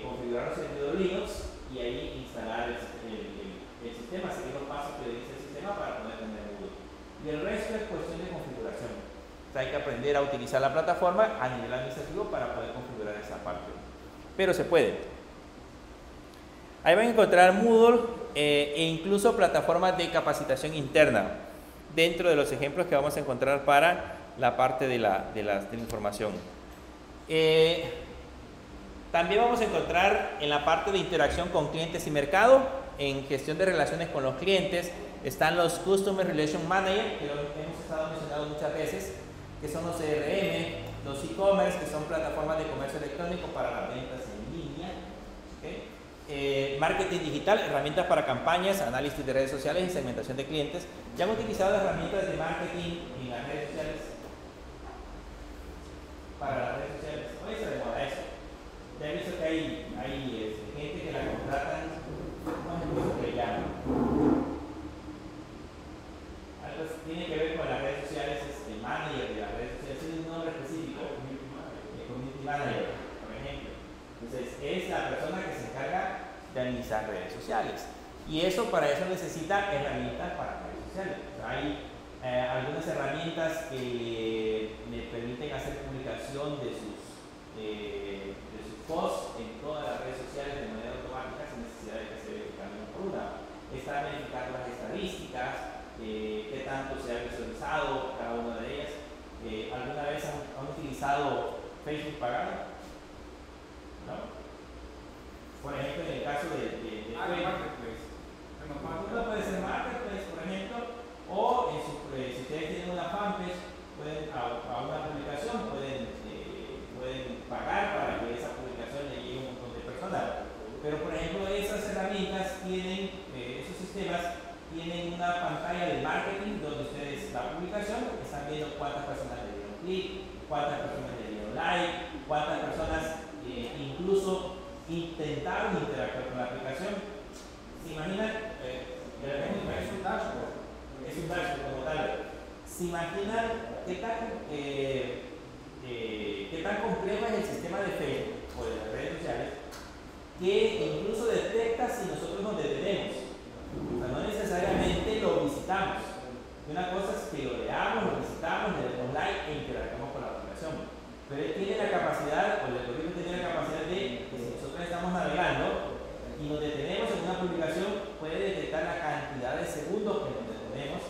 configurar un servidor Linux y ahí instalar el sistema, seguir los pasos que dice el sistema para poder tener Moodle. Y el resto es cuestión de configuración. O sea, hay que aprender a utilizar la plataforma a nivel administrativo para poder configurar esa parte. Pero se puede. Ahí van a encontrar Moodle e incluso plataformas de capacitación interna dentro de los ejemplos que vamos a encontrar para la parte de la información. También vamos a encontrar en la parte de interacción con clientes y mercado, en gestión de relaciones con los clientes, están los Customer Relation Manager, que lo hemos estado mencionando muchas veces, que son los CRM, los e-commerce, que son plataformas de comercio electrónico para las ventas en línea, ¿okay? Marketing digital, herramientas para campañas, análisis de redes sociales y segmentación de clientes. ¿Ya han utilizado las herramientas de marketing en las redes sociales? Para las redes sociales, hoy se demora eso. Ya he visto que hay gente que la contratan, ¿cómo se llama? Algo tiene que ver con las redes sociales, el manager de las redes sociales, tiene un nombre específico, el community manager, por ejemplo. Entonces, es la persona que se encarga de administrar redes sociales. Y eso, para eso necesita herramientas para redes sociales. O sea, hay algunas herramientas que le utilizado Facebook pagado? ¿No? Por ejemplo, en el caso de Marketplace. uno puede ser Marketplace, por ejemplo, o si ustedes tienen una fanpage, pueden a una publicación, pueden pagar para que esa publicación le llegue a un montón de personas. Pero, por ejemplo, esas herramientas tienen, esos sistemas tienen una pantalla de marketing donde ustedes, la publicación, están viendo cuántas personas le dieron clic, cuántas personas le dieron like, cuántas personas incluso intentaron interactuar con la aplicación. ¿Se imaginan? Es un dashboard. Es un dashboard como tal. ¿Se imaginan qué tan complejo es el sistema de Facebook o de las redes sociales que incluso detecta si nosotros nos detenemos? O sea, no necesariamente lo visitamos. Una cosa es que lo leamos, lo visitamos, le demos like e interactuamos con la aplicación. Pero él tiene la capacidad, o el algoritmo tiene la capacidad de que si nosotros estamos navegando y nos detenemos en una publicación, puede detectar la cantidad de segundos que nos detenemos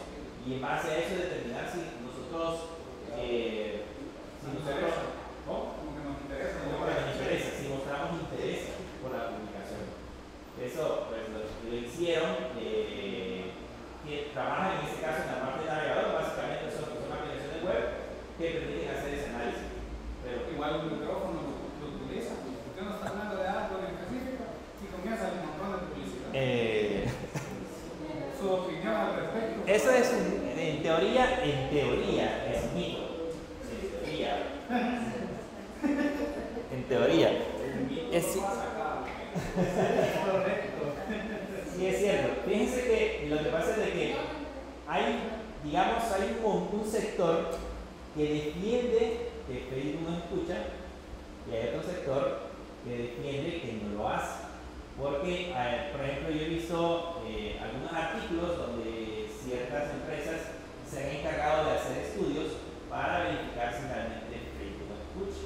y en base a eso determinar si nosotros si mostramos interés por la publicación. Eso pues, lo hicieron, que trabajan en este caso en la parte de navegador, básicamente son aplicaciones web que permiten hacer ese análisis. Pero igual un micrófono lo utiliza, porque uno está hablando de algo en específico y comienza un montón de publicidad. Su opinión al respecto. Eso es, en teoría, es mito. En teoría. Sí, es cierto. Fíjense que lo que pasa es de que hay un sector que defiende que Facebook no escucha y hay otro sector que defiende que no lo hace. Porque, por ejemplo, yo he visto algunos artículos donde ciertas empresas se han encargado de hacer estudios para verificar si realmente Facebook no escucha.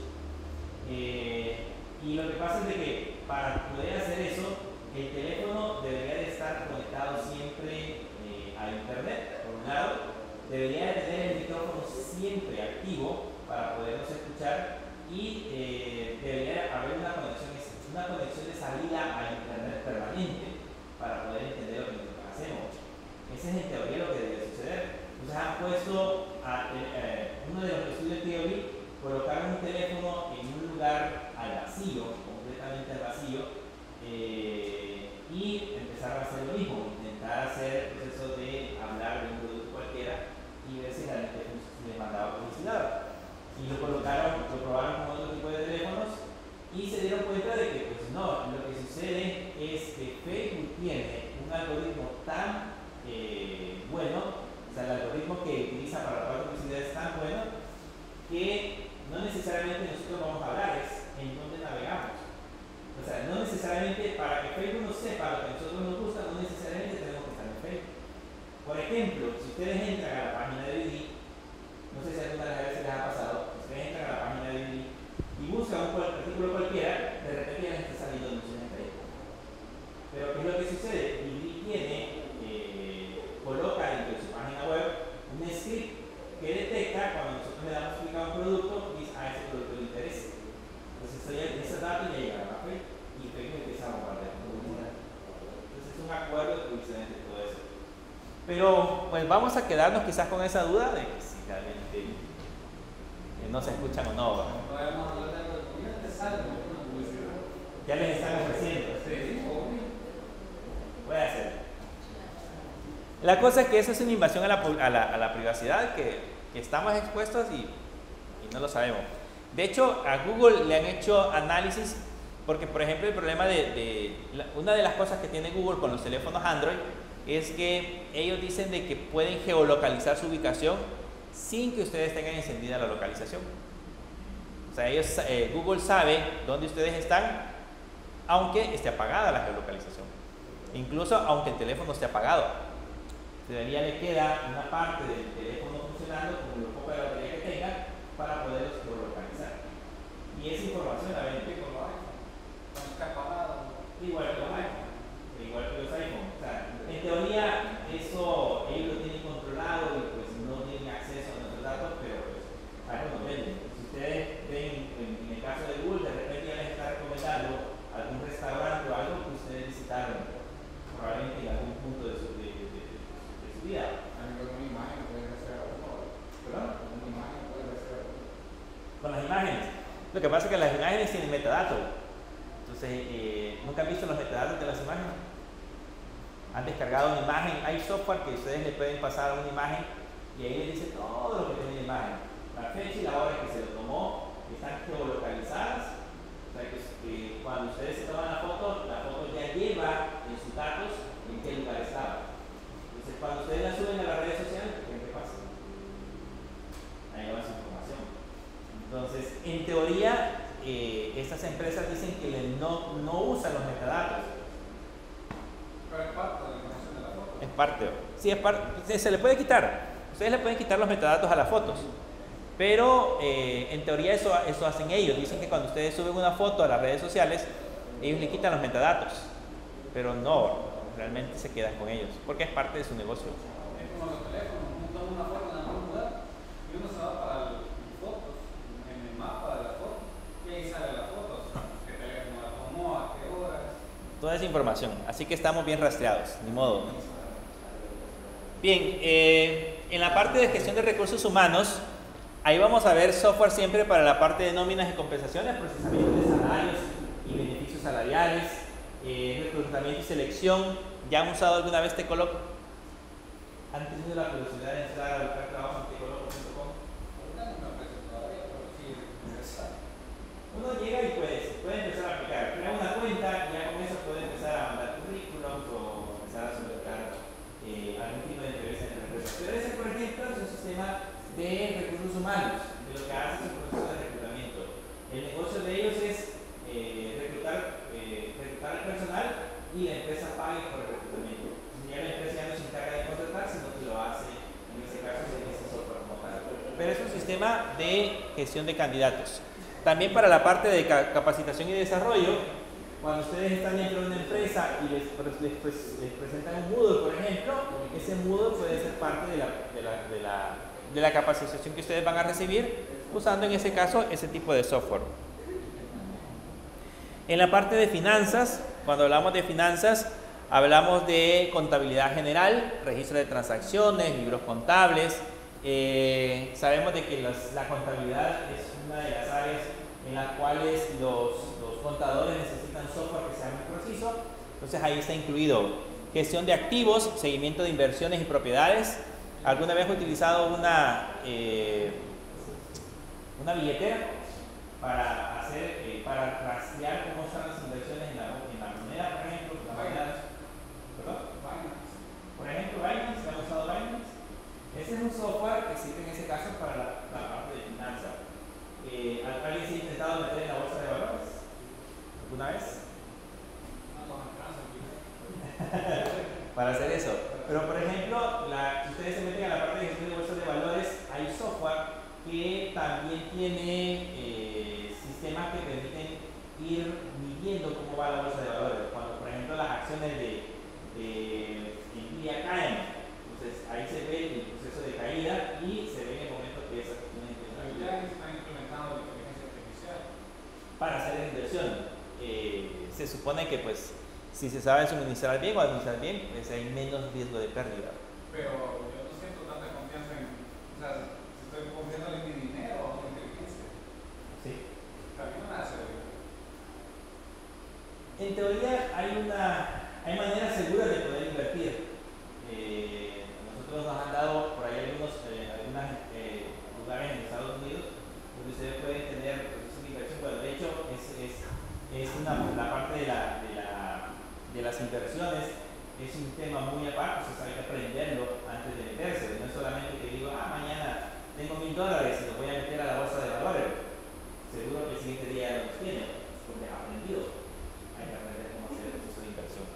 Y lo que pasa es de que para poder hacer eso, el teléfono debería de estar conectado siempre a internet, por un lado, debería de tener el micrófono siempre activo para podernos escuchar y debería haber una conexión de salida a internet permanente para poder entender lo que nosotros hacemos. Ese es en teoría lo que debe suceder. Entonces han puesto, uno de los estudios que yo vi, colocar un teléfono en un lugar al vacío, completamente al vacío, y empezar a hacer lo mismo, intentar hacer el proceso de hablar de un producto cualquiera y ver si realmente les mandaba publicidad. Y lo probaron con otro tipo de teléfonos y se dieron cuenta de que pues no, lo que sucede es que Facebook tiene un algoritmo tan bueno, o sea, el algoritmo que utiliza para probar publicidad es tan bueno que no necesariamente nosotros vamos a hablar, es en dónde navegamos. O sea, no necesariamente para que Facebook nos sepa lo que a nosotros nos gusta, no necesariamente tenemos que estar en Facebook. Por ejemplo, si ustedes entran a la página de UD, no sé si alguna de las veces les ha pasado, si ustedes entran a la página de UD y buscan un artículo cualquiera, de repente ya les está saliendo anuncios en Facebook. Pero ¿qué es lo que sucede? UD coloca dentro de su página web un script que detecta cuando nosotros le damos clic a un producto y a ese producto le interesa. Entonces esos datos ya llegaron a Facebook y Facebook empieza a bombardear con publicidad. Entonces es un acuerdo de publicidad entre todo eso. Pero pues vamos a quedarnos quizás con esa duda de que si realmente no se escuchan o no. Ya les están ofreciendo. Puede ser. La cosa es que eso es una invasión a la privacidad que estamos expuestos y no lo sabemos. De hecho, a Google le han hecho análisis porque, por ejemplo, el problema una de las cosas que tiene Google con los teléfonos Android es que ellos dicen de que pueden geolocalizar su ubicación sin que ustedes tengan encendida la localización. O sea, Google sabe dónde ustedes están aunque esté apagada la geolocalización. Incluso aunque el teléfono esté apagado. Todavía le queda una parte del teléfono funcionando con lo poco de batería que tenga para poderlos geolocalizar. Y esa información la ven con los iPhone. Igual que los iPhone. Igual que los iPhone. O sea, en teoría eso ellos lo tienen controlado y pues no tienen acceso a nuestros datos, pero pues iPhone nos venden. Si ustedes con las imágenes. Lo que pasa es que las imágenes tienen metadatos. Entonces, ¿nunca han visto los metadatos de las imágenes? Han descargado una imagen, hay software que ustedes le pueden pasar a una imagen y ahí le dice todo lo que tiene la imagen. La fecha y la hora que se lo tomó, están geolocalizadas. O sea que cuando ustedes se toman la foto ya lleva en sus datos en qué lugar estaba. Entonces, cuando ustedes la suben a las redes sociales, ¿qué pasa? Ahí va su información. Entonces, en teoría, estas empresas dicen que no usan los metadatos. Pero es parte de la información de la foto. Es parte. Sí, es parte. Se le puede quitar. Ustedes le pueden quitar los metadatos a las fotos. Pero en teoría eso hacen ellos. Dicen que cuando ustedes suben una foto a las redes sociales, ellos le quitan los metadatos. Pero no, realmente se quedan con ellos. Porque es parte de su negocio. Es como los teléfonos, montan una foto en algún lugar y uno se va para las fotos, en el mapa de la foto, y ahí sale la foto, qué teléfono la tomó, a qué horas. Toda esa información. Así que estamos bien rastreados, ni modo. Bien, en la parte de gestión de recursos humanos, ahí vamos a ver software siempre para la parte de nóminas y compensaciones, procesamiento de salarios y beneficios salariales, reclutamiento y selección. ¿Ya han usado alguna vez Tecoloco? ¿Han tenido la curiosidad de entrar a buscar trabajo en tecoloco.com? Uno llega y puede empezar a aplicar, crea una cuenta y ya con eso puede empezar a mandar currículums o empezar a solicitar algún tipo de entrevista en la empresa. Pero ese, por ejemplo, es un sistema de recursos humanos, de lo que hace su proceso de reclutamiento. El negocio de ellos es reclutar el personal y la empresa pague por el reclutamiento. Ya la empresa ya no se encarga de contratar, sino que lo hace, en este caso, ese software como tal. Pero es un sistema de gestión de candidatos. También para la parte de capacitación y desarrollo, cuando ustedes están dentro de una empresa y les presentan un Moodle, por ejemplo, ese Moodle puede ser parte de la capacitación que ustedes van a recibir, usando en ese caso ese tipo de software. En la parte de finanzas, cuando hablamos de finanzas, hablamos de contabilidad general, registro de transacciones, libros contables. Sabemos de que la contabilidad es una de las áreas en las cuales los contadores necesitan software que sea muy preciso. Entonces ahí está incluido gestión de activos, seguimiento de inversiones y propiedades. ¿Alguna vez he utilizado una billetera para rastrear cómo están las inversiones en la moneda, por ejemplo? Por ejemplo, Binance, ¿han usado Binance? Ese es un software que sirve en ese caso para la parte de finanzas. ¿Alguien se ha intentado meter en la bolsa de valores? ¿Alguna vez? Para hacer eso. Pero por ejemplo, si ustedes se meten a la parte de gestión de bolsa de valores, hay software que también tiene sistemas que permiten ir midiendo cómo va la bolsa de valores. Cuando por ejemplo las acciones de Nvidia caen, entonces ahí se ve el proceso de caída y se ve en el momento que esas acciones Ya están implementando la inteligencia artificial para hacer la inversión. Se supone que pues si se sabe suministrar bien o administrar bien, pues hay menos riesgo de pérdida. Pero yo no siento tanta confianza o sea, estoy confiando en mi dinero o en mi inteligencia. Sí. También me hace. En teoría hay maneras seguras de poder invertir. Nosotros nos han dado por ahí algunos lugares en Estados Unidos donde ustedes pueden tener procesos de inversión. Bueno, de hecho es la parte de las inversiones es un tema muy aparte, o sea, hay que aprenderlo antes de meterse. No es solamente que digo, mañana tengo $1000 y los voy a meter a la bolsa de valores. Seguro que el siguiente día ya los tiene, porque has aprendido. Hay que aprender cómo hacer el proceso de inversión,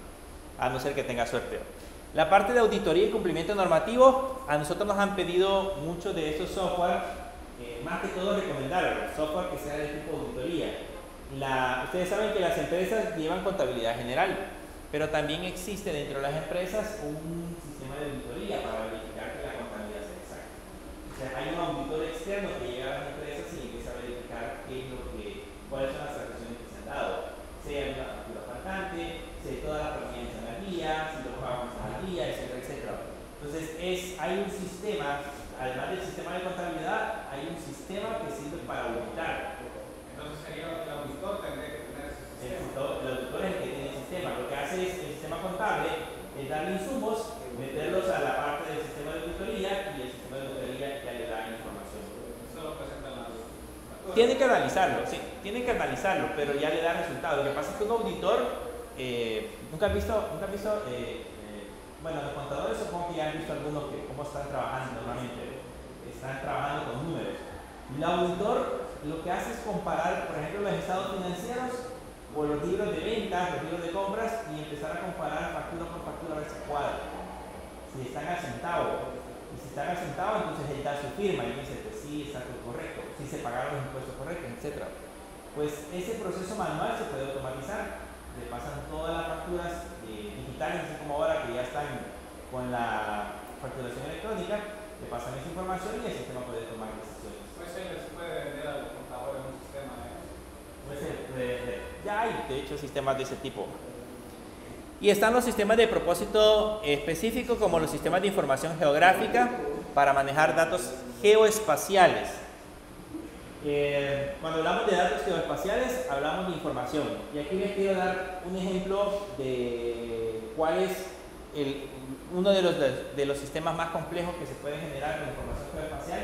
a no ser que tenga suerte. La parte de auditoría y cumplimiento normativo, a nosotros nos han pedido mucho de estos software, más que todo recomendar software que sea de tipo auditoría. Ustedes saben que las empresas llevan contabilidad general, pero también existe dentro de las empresas un sistema de auditoría para verificar que la contabilidad sea exacta. O sea, hay un auditor externo que llega a las empresas y empieza a verificar cuáles son las transacciones que se han dado, sea una factura faltante, si todas las personas están al día, si los pagos están al día, etcétera, etcétera. Entonces hay un sistema, además del sistema de contabilidad, hay un sistema que sirve para auditar. Entonces sería el auditor tendría que tener ese sistema. El auditor es el que tiene el sistema. Lo que hace es el sistema contable es darle insumos, meterlos a la parte del sistema de auditoría y el sistema de auditoría ya le da información. Solo presentan las facturas. Tiene que analizarlo, sí, tiene que analizarlo, pero ya le da resultados. Lo que pasa es que un auditor, nunca han visto, bueno, los contadores supongo que ya han visto algunos que cómo están trabajando normalmente, están trabajando con números. El auditor lo que hace es comparar, por ejemplo, los estados financieros o los libros de ventas, los libros de compras y empezar a comparar factura por factura a ver si cuadra, si están al centavo. Y si están al centavo, entonces él da su firma y dice, pues sí, está todo correcto, sí se pagaron los impuestos correctos, etc. Pues ese proceso manual se puede automatizar. Le pasan todas las facturas digitales, así como ahora que ya están con la facturación electrónica, le pasan esa información y el sistema puede tomar decisiones. Pues se puede vender a los contadores un sistema de eso. Ya hay, de hecho, sistemas de ese tipo. Y están los sistemas de propósito específico, como los sistemas de información geográfica para manejar datos geoespaciales. Cuando hablamos de datos geoespaciales, hablamos de información. Y aquí les quiero dar un ejemplo de cuál es uno de los sistemas más complejos que se pueden generar con información geoespacial,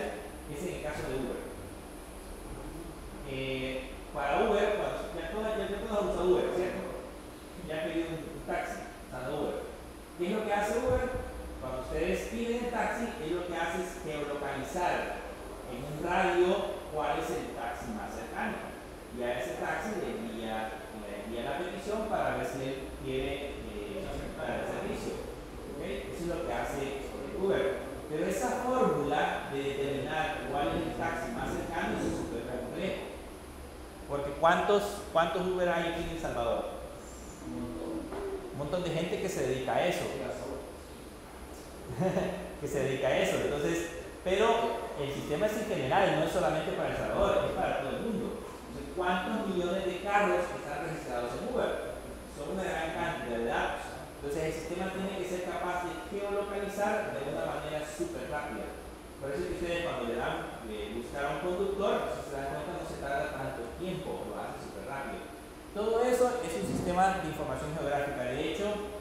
que es en el caso de Uber. Para Uber, ya todos usan Uber, ¿cierto? Ya han pedido un taxi, usando Uber. ¿Qué es lo que hace Uber? Cuando ustedes piden el taxi, es lo que hace es geolocalizar en un radio cuál es el taxi más cercano. Y a ese taxi le envía la petición para ver si él quiere aceptar el servicio. ¿Okay? Eso es lo que hace Uber. Pero esa fórmula de determinar cuál es el taxi más cercano es súper complejo. Porque ¿cuántos Uber hay aquí en El Salvador? Un montón de gente que se dedica a eso. Entonces, pero el sistema es en general, no es solamente para El Salvador, es para todo el mundo. Entonces, ¿cuántos millones de carros están registrados en Uber? Son una gran cantidad de datos. Entonces, el sistema tiene que ser capaz de geolocalizar de una manera súper rápida. Por eso es que ustedes cuando le dan buscar a un conductor, si se dan cuenta no se tarda tanto tiempo, lo hace súper rápido. Todo eso es un sistema de información geográfica. De hecho,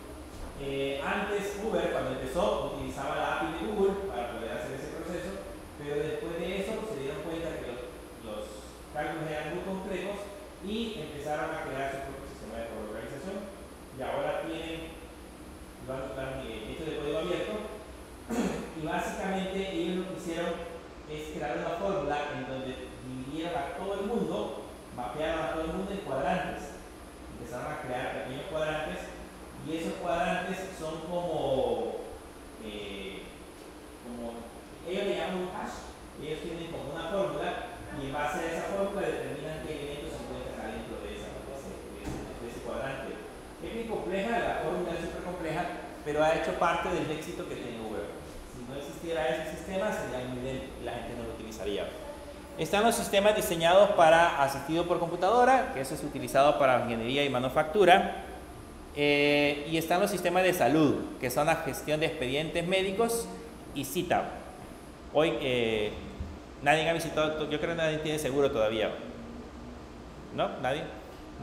antes Uber, cuando empezó, utilizaba la API de Google para poder hacer ese proceso, pero después de eso se dieron cuenta que los cálculos eran muy complejos y empezaron a crear su propio sistema de geolocalización. Y ahora lo han hecho de código abierto. Y básicamente ellos lo que hicieron es crear una fórmula en donde dividieron a todo el mundo, mapearon a todo el mundo en cuadrantes. Empezaron a crear pequeños cuadrantes y esos cuadrantes son como ellos le llaman un hash. Ellos tienen como una fórmula y en base a esa fórmula determinan qué elementos se encuentran adentro de ese cuadrante. Es muy compleja, la fórmula es súper compleja, pero ha hecho parte del éxito que tiene Uber. Si no existiera ese sistema, sería muy lento y la gente no lo utilizaría. Están los sistemas diseñados para asistido por computadora, que eso es utilizado para ingeniería y manufactura. Y están los sistemas de salud, que son la gestión de expedientes médicos y cita. Hoy nadie ha visitado, yo creo que nadie tiene seguro todavía. ¿No? ¿Nadie?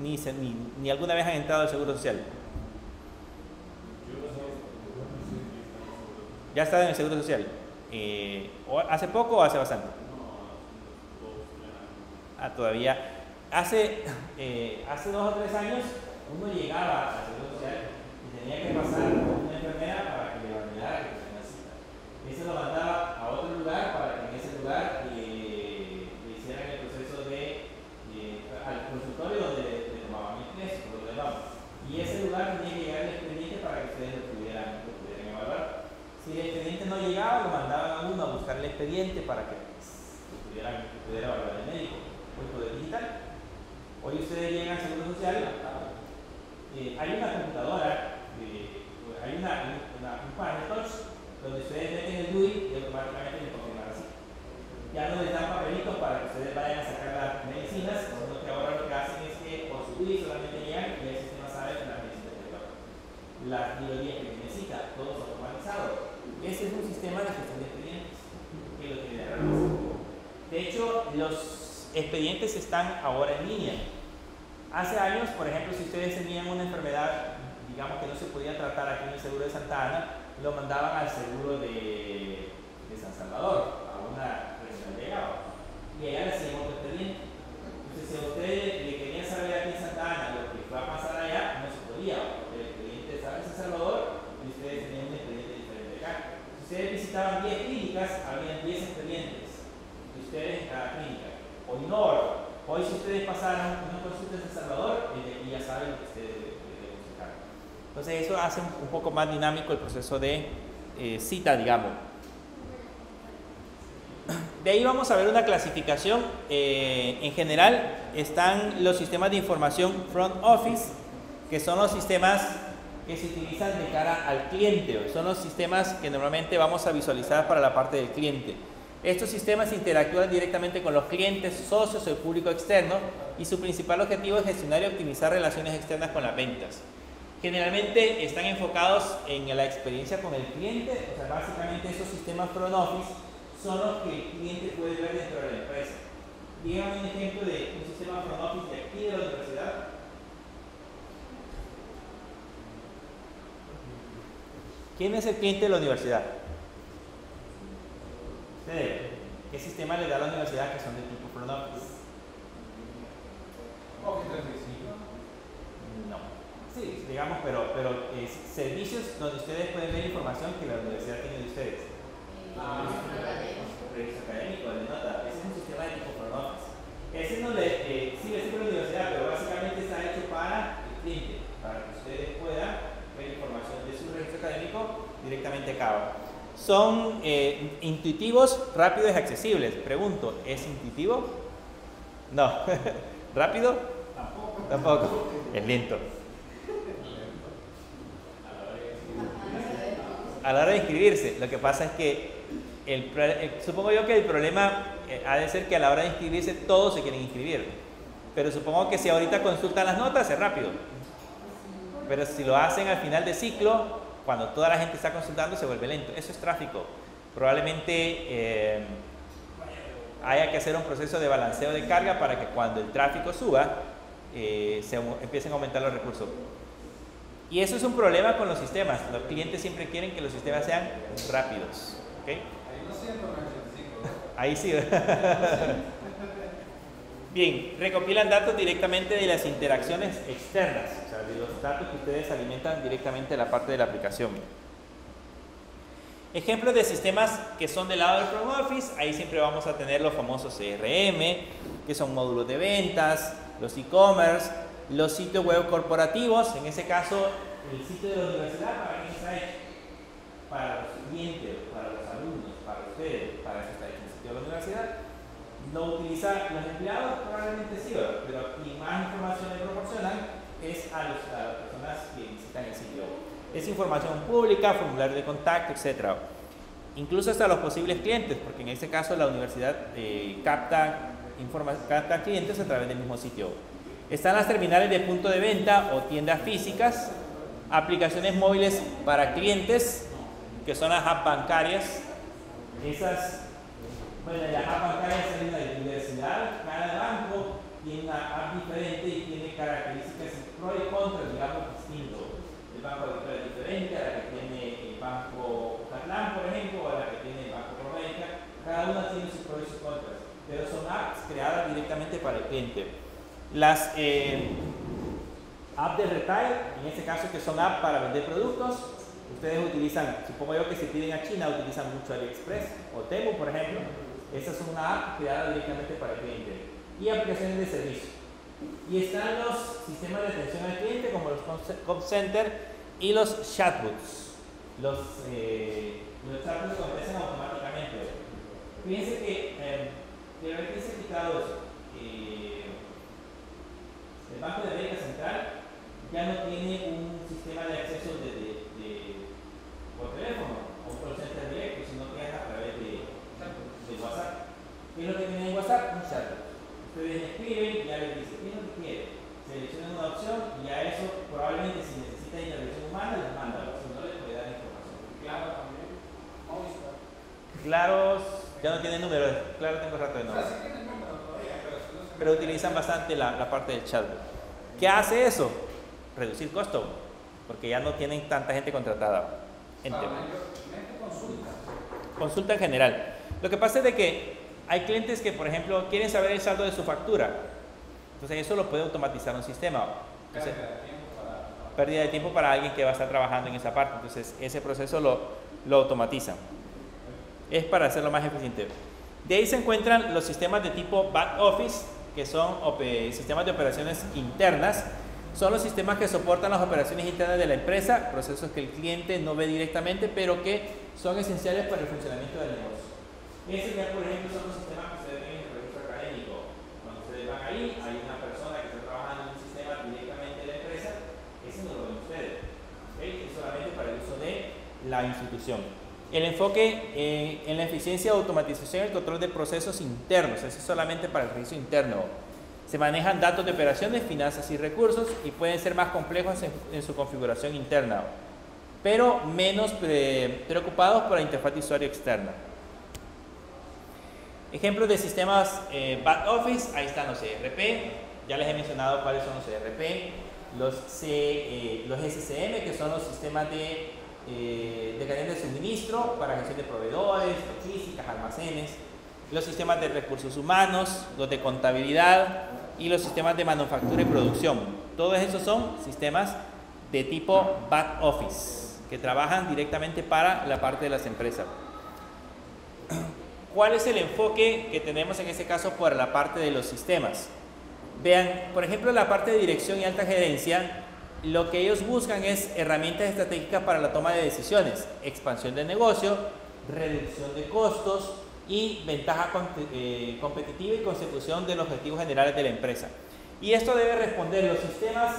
Ni alguna vez han entrado al Seguro Social. ¿Ya está en el Seguro Social? ¿Hace poco o hace bastante? Todavía. Hace 2 o 3 años uno llegaba al Seguro Social y tenía que pasar con una enfermera para que le validara que tenía cita. Eso lo mandaba a otro lugar para que en ese lugar le hicieran el proceso al consultorio donde le tomaban el test, por lo demás. Y ese lugar tenía que llegar el expediente para que ustedes lo pudieran evaluar. Si el expediente no llegaba, lo mandaban a uno a buscar el expediente para que pudiera evaluar el médico. Hoy todo es digital. Hoy ustedes llegan al Seguro Social, hay una computadora, hay un panel touch donde ustedes meten el DUI y automáticamente le confirman así. Ya no les dan papelitos para que ustedes vayan a sacar las medicinas, sino que ahora lo que hacen es que por su DUI solamente llegan y el sistema sabe que las medicinas que toman. Las librerías que necesita, todo es automatizado. Ese es un sistema de gestión de expedientes que lo tiene de hecho, expedientes están ahora en línea. Hace años, por ejemplo, si ustedes tenían una enfermedad, digamos que no se podía tratar aquí en el seguro de Santa Ana, lo mandaban al seguro de San Salvador, a una regional de Gao, y allá le hacían otro expediente. Entonces, si a ustedes le querían saber aquí en Santa Ana lo que va a pasar allá, no se podía, porque el expediente estaba en San Salvador y ustedes tenían un expediente diferente acá. Si ustedes visitaban 10 clínicas, habían 10 expedientes, y ustedes en cada clínica. Hoy no. Hoy si ustedes pasaron una consulta en San Salvador, y ya saben lo que ustedes deben buscar. Entonces eso hace un poco más dinámico el proceso de cita, digamos. De ahí vamos a ver una clasificación. En general están los sistemas de información front office, que son los sistemas que se utilizan de cara al cliente. Son los sistemas que normalmente vamos a visualizar para la parte del cliente. Estos sistemas interactúan directamente con los clientes, socios o el público externo, y su principal objetivo es gestionar y optimizar relaciones externas con las ventas. Generalmente están enfocados en la experiencia con el cliente, o sea, básicamente esos sistemas front office son los que el cliente puede ver dentro de la empresa. Díganme un ejemplo de un sistema front office de aquí de la universidad. ¿Quién es el cliente de la universidad? ¿Qué sistema le da a la universidad que son de tipo front office? Office 365. No. Sí, digamos, pero servicios donde ustedes pueden ver información que la universidad tiene de ustedes. Registro académico, de nota. Ese es un sistema de tipo front office. Ese no le sigue siendo la universidad, pero básicamente está hecho para el cliente, para que ustedes puedan ver información de su registro académico directamente acá. Son intuitivos, rápidos y accesibles. Pregunto, ¿es intuitivo? No. ¿Rápido? Tampoco. Es lento. A la hora de inscribirse, lo que pasa es que supongo yo que el problema ha de ser que a la hora de inscribirse todos se quieren inscribir. Pero supongo que si ahorita consultan las notas es rápido. Pero si lo hacen al final de ciclo, cuando toda la gente está consultando, se vuelve lento. Eso es tráfico. Probablemente haya que hacer un proceso de balanceo de carga para que cuando el tráfico suba, empiecen a aumentar los recursos. Y eso es un problema con los sistemas. Los clientes siempre quieren que los sistemas sean rápidos. ¿Okay? Ahí no siento el Ahí sí. Bien, recopilan datos directamente de las interacciones externas, o sea, de los datos que ustedes alimentan directamente a la parte de la aplicación. Ejemplos de sistemas que son del lado del front office, ahí siempre vamos a tener los famosos CRM, que son módulos de ventas, los e-commerce, los sitios web corporativos. En ese caso, el sitio de la universidad, ¿para quién está hecho? Para los clientes, para los alumnos, para ustedes, para eso está hecho el sitio de la universidad. Lo utilizan los empleados, probablemente sí, pero quien más información le proporcionan es a las personas que visitan el sitio. Es información pública, formulario de contacto, etc. Incluso hasta los posibles clientes, porque en este caso la universidad capta clientes a través del mismo sitio. Están las terminales de punto de venta o tiendas físicas, aplicaciones móviles para clientes, que son las apps bancarias. Bueno, las apps bancarias son de la universidad, cada banco tiene una app diferente y tiene características pro y contra, digamos, distintos. El banco Agrícola es diferente a la que tiene el banco Catlán, por ejemplo, o a la que tiene el banco Promedica. Cada una tiene sus pros y sus contras, pero son apps creadas directamente para el cliente. Las apps de retail, en este caso que son apps para vender productos, ustedes utilizan, supongo yo que si piden a China, utilizan mucho AliExpress o Temu, por ejemplo. Esa es una app creada directamente para el cliente. Y aplicaciones de servicio. Y están los sistemas de atención al cliente, como los call center y los chatbots. Los chatbots contestan automáticamente. Fíjense que, de haber se ha quitado eso. El Banco de América Central ya no tiene un sistema de acceso por teléfono o un call center directo, sino que es a través de WhatsApp. ¿Qué es lo que tiene en WhatsApp? Un chat. Ustedes escriben y ya les dice qué es lo que quieren. Seleccionan una opción y a eso probablemente si necesita intervención humana les manda, si no les puede dar información. Claro, también. Movistar. Claros, ya no tiene número. Claro, tengo rato de O sea, nombre. sí tiene número todavía, pero pero utilizan bastante la parte del chatbot. ¿Qué hace eso? Reducir costo, porque ya no tienen tanta gente contratada. Consulta en general. Lo que pasa es de que hay clientes que, por ejemplo, quieren saber el saldo de su factura. Entonces eso lo puede automatizar un sistema. Entonces, pérdida de tiempo para alguien que va a estar trabajando en esa parte. Entonces ese proceso lo automatiza. Es para hacerlo más eficiente. De ahí se encuentran los sistemas de tipo back office, que son sistemas de operaciones internas. Son los sistemas que soportan las operaciones internas de la empresa, procesos que el cliente no ve directamente, pero que son esenciales para el funcionamiento del negocio. Ese ya, por ejemplo, son los sistemas que ustedes ven en el registro académico. Cuando ustedes van ahí, hay una persona que está trabajando en un sistema directamente de la empresa. Ese no lo ven ustedes. ¿Okay? Es solamente para el uso de la institución. El enfoque en la eficiencia, automatización y el control de procesos internos. Eso es solamente para el registro interno. Se manejan datos de operaciones, finanzas y recursos y pueden ser más complejos en su configuración interna, pero menos preocupados por la interfaz de usuario externa. Ejemplos de sistemas back office, ahí están los ERP, ya les he mencionado cuáles son los ERP, los SCM, que son los sistemas de cadena de suministro para gestión de proveedores, logísticas, almacenes, los sistemas de recursos humanos, los de contabilidad y los sistemas de manufactura y producción. Todos esos son sistemas de tipo back office que trabajan directamente para la parte de las empresas. ¿Cuál es el enfoque que tenemos en este caso por la parte de los sistemas? Vean, por ejemplo, la parte de dirección y alta gerencia, lo que ellos buscan es herramientas estratégicas para la toma de decisiones, expansión del negocio, reducción de costos y ventaja competitiva y consecución de los objetivos generales de la empresa. Y esto debe responder, los sistemas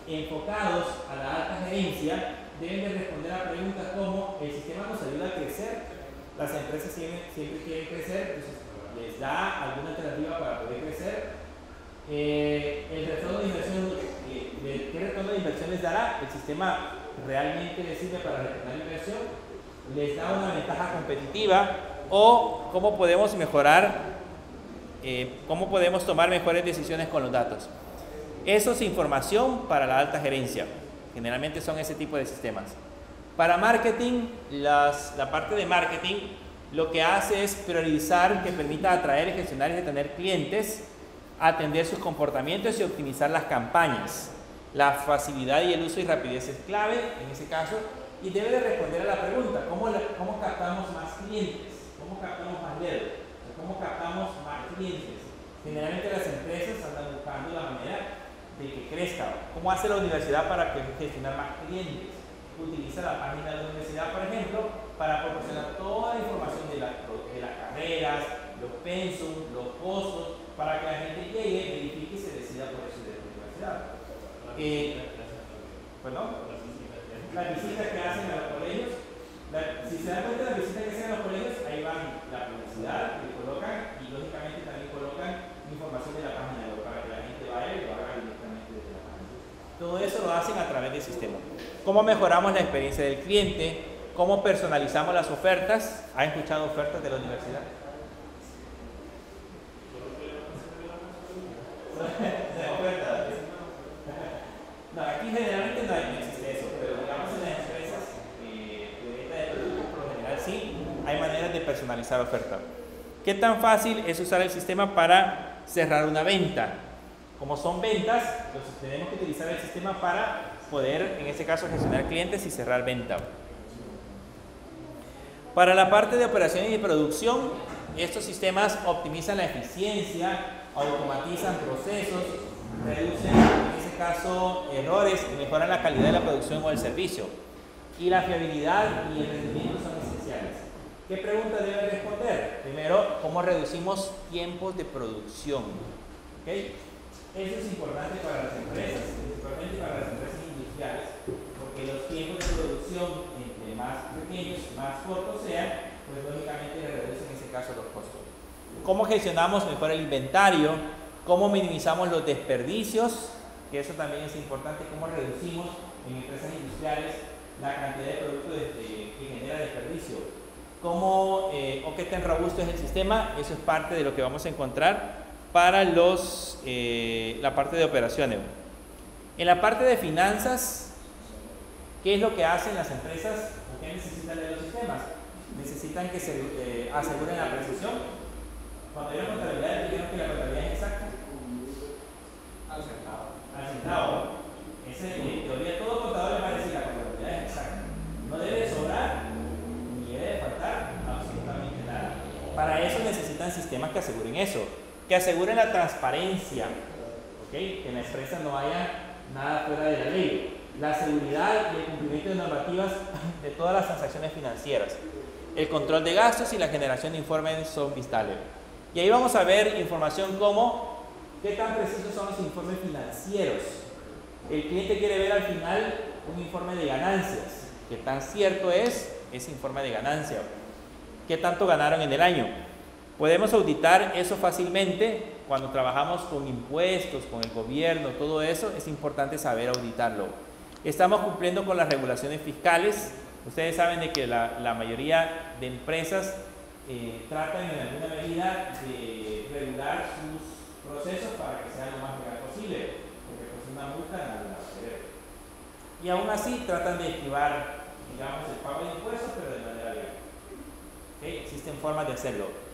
enfocados a la alta gerencia deben de responder a preguntas como: ¿el sistema nos ayuda a crecer? Las empresas siempre quieren crecer, entonces les da alguna alternativa para poder crecer. El retorno de inversión, ¿qué retorno de inversión les dará? ¿El sistema realmente les sirve para retornar la inversión? ¿Les da una ventaja competitiva? ¿O cómo podemos mejorar, cómo podemos tomar mejores decisiones con los datos? Eso es información para la alta gerencia. Generalmente son ese tipo de sistemas. Para marketing, la parte de marketing lo que hace es priorizar que permita atraer, gestionar y retener clientes, atender sus comportamientos y optimizar las campañas. La facilidad y el uso y rapidez es clave en ese caso y debe de responder a la pregunta: ¿cómo captamos más clientes? ¿Cómo captamos más leads? ¿Cómo captamos más clientes? Generalmente las empresas andan buscando la manera de que crezca. ¿Cómo hace la universidad para gestionar más clientes? Utiliza la página de la universidad, por ejemplo, para proporcionar toda la información de las carreras, los pensum, los costos, para que la gente llegue, verifique y se decida por estudiar en la universidad. ¿Perdón? Las visitas que hacen a los colegios, si se dan cuenta de las visitas que hacen a los colegios, ahí van la publicidad que colocan y lógicamente también colocan información de la página web para que la gente vaya y lo haga directamente desde la página. Todo eso lo hacen a través del sistema. ¿Cómo mejoramos la experiencia del cliente? ¿Cómo personalizamos las ofertas? ¿Han escuchado ofertas de la universidad? No, aquí generalmente no existe eso, pero digamos en las empresas de venta de productos, por lo general sí, hay maneras de personalizar ofertas. ¿Qué tan fácil es usar el sistema para cerrar una venta? Como son ventas, entonces tenemos que utilizar el sistema para poder, en este caso, gestionar clientes y cerrar venta. Para la parte de operaciones y producción, estos sistemas optimizan la eficiencia, automatizan procesos, reducen, en este caso, errores y mejoran la calidad de la producción o el servicio. Y la fiabilidad y el rendimiento son esenciales. ¿Qué preguntas deben responder? Primero, ¿cómo reducimos tiempos de producción? ¿Okay? Eso es importante para las empresas, principalmente para las empresas industriales, porque los tiempos de producción, entre más pequeños, más cortos sean, pues lógicamente le reducen en ese caso los costos. ¿Cómo gestionamos mejor el inventario? ¿Cómo minimizamos los desperdicios? Que eso también es importante, cómo reducimos en empresas industriales la cantidad de productos que genera desperdicio. ¿Qué tan robusto es el sistema? Eso es parte de lo que vamos a encontrar para los la parte de operaciones. En la parte de finanzas, ¿qué es lo que hacen las empresas o qué necesitan de los sistemas? Necesitan que se aseguren la precisión. Cuando hay una contabilidad, dijeron que la contabilidad es exacta. Al centavo. Al centavo. En teoría, todo contador le va a decir la contabilidad es exacta. No debe sobrar ni debe faltar absolutamente nada. Para eso necesitan sistemas que aseguren eso, que aseguren la transparencia, ¿okay? Que en la empresa no haya nada fuera de la ley, la seguridad y el cumplimiento de normativas de todas las transacciones financieras, el control de gastos y la generación de informes son vitales. Y ahí vamos a ver información como qué tan precisos son los informes financieros. El cliente quiere ver al final un informe de ganancias, qué tan cierto es ese informe de ganancia, qué tanto ganaron en el año. Podemos auditar eso fácilmente. Cuando trabajamos con impuestos, con el gobierno, todo eso, es importante saber auditarlo. Estamos cumpliendo con las regulaciones fiscales. Ustedes saben de que la mayoría de empresas tratan en alguna medida de regular sus procesos para que sean lo más legal posible, porque pues una multa no la va a hacer. Y aún así tratan de esquivar, digamos, el pago de impuestos, pero de manera legal. ¿Okay? Existen formas de hacerlo.